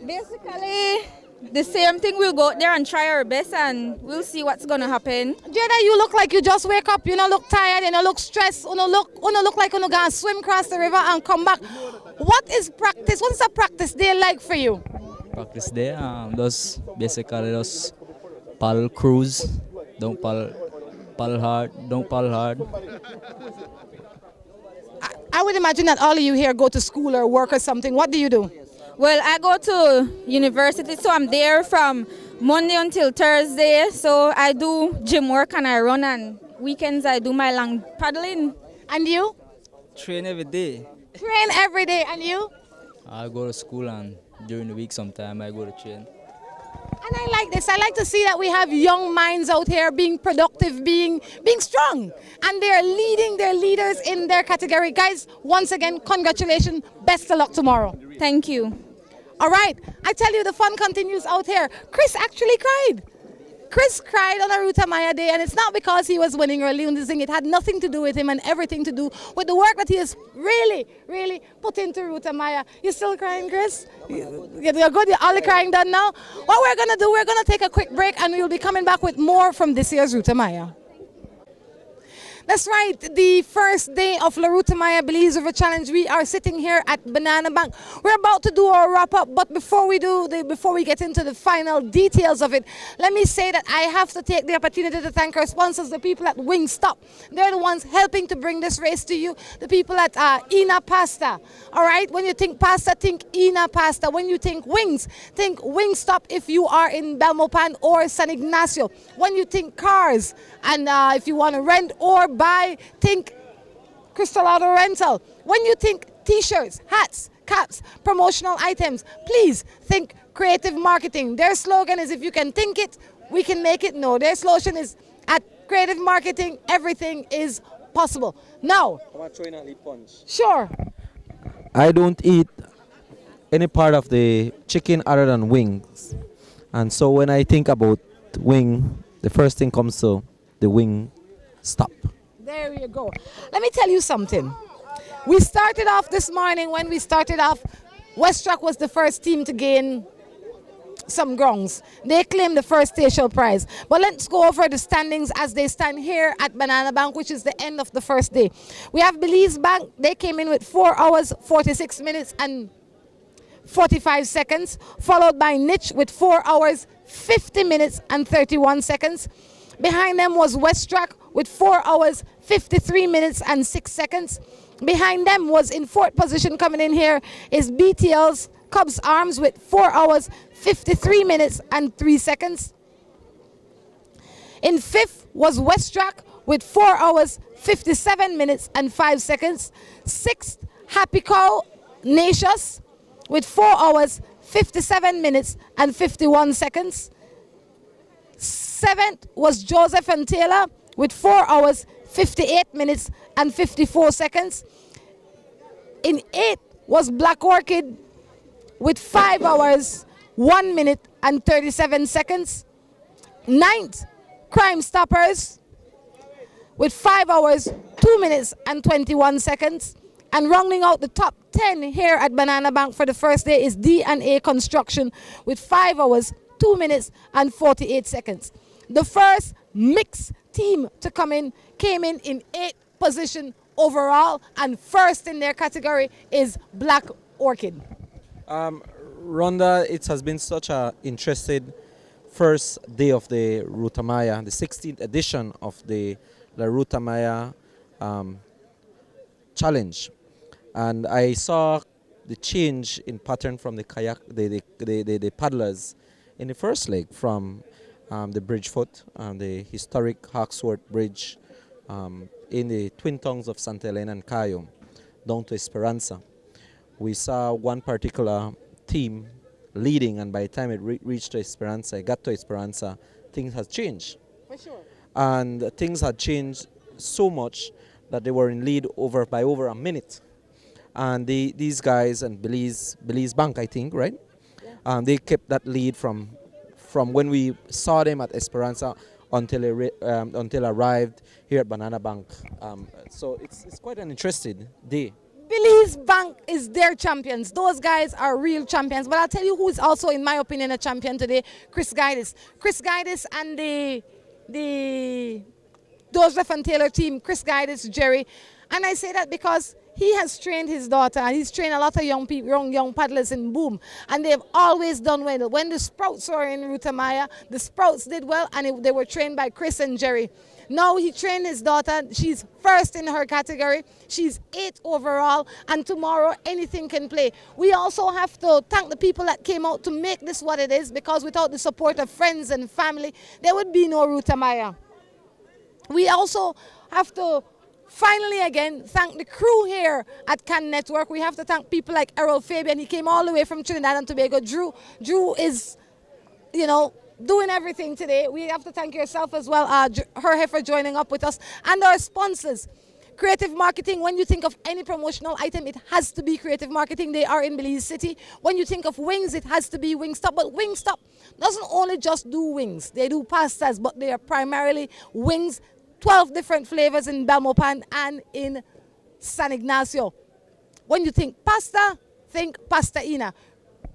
[SPEAKER 19] Basically, the same thing. We'll go out there and try our best, and we'll see what's going to happen.
[SPEAKER 1] Jada, you look like you just wake up. You don't look tired, you don't look stressed. You don't look like you're going to swim across the river and come back. What is practice? What is a practice day like for you?
[SPEAKER 18] Practice day, just basically just paddle cruise. Don't paddle hard. Don't paddle hard.
[SPEAKER 1] I would imagine that all of you here go to school or work or something. What do you do?
[SPEAKER 19] Well, I go to university, so I'm there from Monday until Thursday. So I do gym work and I run, and weekends I do my long paddling.
[SPEAKER 1] And you?
[SPEAKER 18] Train every day.
[SPEAKER 1] Train every day. And you?
[SPEAKER 18] I go to school, and during the week sometime I go to train.
[SPEAKER 1] And I like this. I like to see that we have young minds out here being productive, being strong. And they're leading their leaders in their category. Guys, once again, congratulations. Best of luck tomorrow.
[SPEAKER 19] Thank you.
[SPEAKER 1] All right. I tell you, the fun continues out here. Chris actually cried. Chris cried on a Ruta Maya day, and it's not because he was winning or losing. It had nothing to do with him and everything to do with the work that he has really, really put into Ruta Maya. You still crying, Chris? You're good? You're all the crying done now? What we're going to do, we're going to take a quick break, and we'll be coming back with more from this year's Ruta Maya. That's right, the first day of La Ruta Maya Belize River Challenge. We are sitting here at Banana Bank. We're about to do our wrap-up, but before we get into the final details of it, let me say that I have to take the opportunity to thank our sponsors, the people at Wingstop. They're the ones helping to bring this race to you. The people at Ina Pasta. All right, when you think pasta, think Ina Pasta. When you think wings, think Wingstop if you are in Belmopan or San Ignacio. When you think cars, and if you want to rent or buy, think Crystal Auto Rental. When you think t-shirts, hats, caps, promotional items, please think creative marketing. Their slogan is, if you can think it, we can make it. No, their slogan is, at creative marketing, everything is possible. Now, sure.
[SPEAKER 20] I don't eat any part of the chicken other than wings. And so when I think about wing, the first thing comes to the wing stop.
[SPEAKER 1] There you go. Let me tell you something. We started off this morning, when we started off, West was the first team to gain some grounds. They claimed the first station prize. But let's go over the standings as they stand here at Banana Bank, which is the end of the first day. We have Belize Bank. They came in with 4 hours, 46 minutes and 45 seconds, followed by Niche with 4 hours, 50 minutes and 31 seconds. Behind them was West with 4 hours, 53 minutes and 6 seconds. Behind them was, in fourth position coming in here, is BTL's Cubs Arms with 4 hours, 53 minutes and 3 seconds. In fifth was West with 4 hours, 57 minutes and 5 seconds. Sixth, Happy Cow Nacious with 4 hours, 57 minutes and 51 seconds. Seventh was Joseph and Taylor with 4 hours, 58 minutes and 54 seconds. In eighth was Black Orchid with 5 hours, 1 minute and 37 seconds. Ninth, Crime Stoppers with 5 hours, 2 minutes and 21 seconds. And rounding out the top 10 here at Banana Bank for the first day is D&A Construction with 5 hours, 2 minutes and 48 seconds. The first mixed team to come in came in 8th position overall, and first in their category is Black Orchid.
[SPEAKER 20] Rhonda, it has been such an interesting first day of the Ruta Maya, the 16th edition of the La Ruta Maya challenge. And I saw the change in pattern from the kayak, the paddlers in the first leg, from the Bridgefoot, the historic Hawksworth Bridge in the twin tongues of Santa Elena and Cayo, down to Esperanza. We saw one particular team leading, and by the time it reached to Esperanza, it got to Esperanza, things had changed.
[SPEAKER 1] For sure.
[SPEAKER 20] And things had changed so much that they were in lead by over a minute. And these guys and Belize Bank, I think, right? Yeah. They kept that lead from when we saw them at Esperanza until arrived here at Banana Bank. So it's quite an interesting day.
[SPEAKER 1] Belize Bank is their champions. Those guys are real champions. But I'll tell you who is also, in my opinion, a champion today: Chris Guidis. Chris Guidis and the Joseph and Taylor team, Chris Guidis, Jerry. And I say that because he has trained his daughter, and he's trained a lot of young people, young paddlers in Boom, and they've always done well. When the Sprouts were in Ruta Maya, the Sprouts did well, and they were trained by Chris and Jerry. Now he trained his daughter. She's first in her category. She's 8th overall, and tomorrow anything can play. We also have to thank the people that came out to make this what it is, because without the support of friends and family, there would be no Ruta Maya. We also have to finally again thank the crew here at Can Network. We have to thank people like Errol Fabian. He came all the way from Trinidad and Tobago. Drew is, you know, doing everything today. We have to thank yourself as well, her for joining up with us, and our sponsors. Creative Marketing, when you think of any promotional item, it has to be Creative Marketing. They are in Belize City. When you think of wings, it has to be Wingstop. But Wingstop doesn't only just do wings. They do pastas, but they are primarily wings. 12 different flavors in Belmopan and in San Ignacio. When you think pasta, think Pastaina.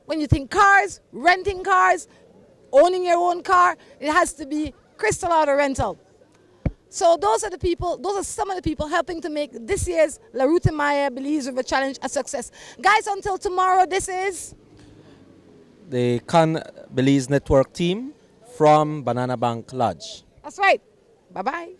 [SPEAKER 1] When you think cars, renting cars, owning your own car, it has to be Crystal Auto Rental. So those are the people, those are some of the people helping to make this year's La Ruta Maya Belize River Challenge a success. Guys, until tomorrow, this is
[SPEAKER 20] the Can Belize Network team from Banana Bank Lodge.
[SPEAKER 1] That's right. Bye-bye.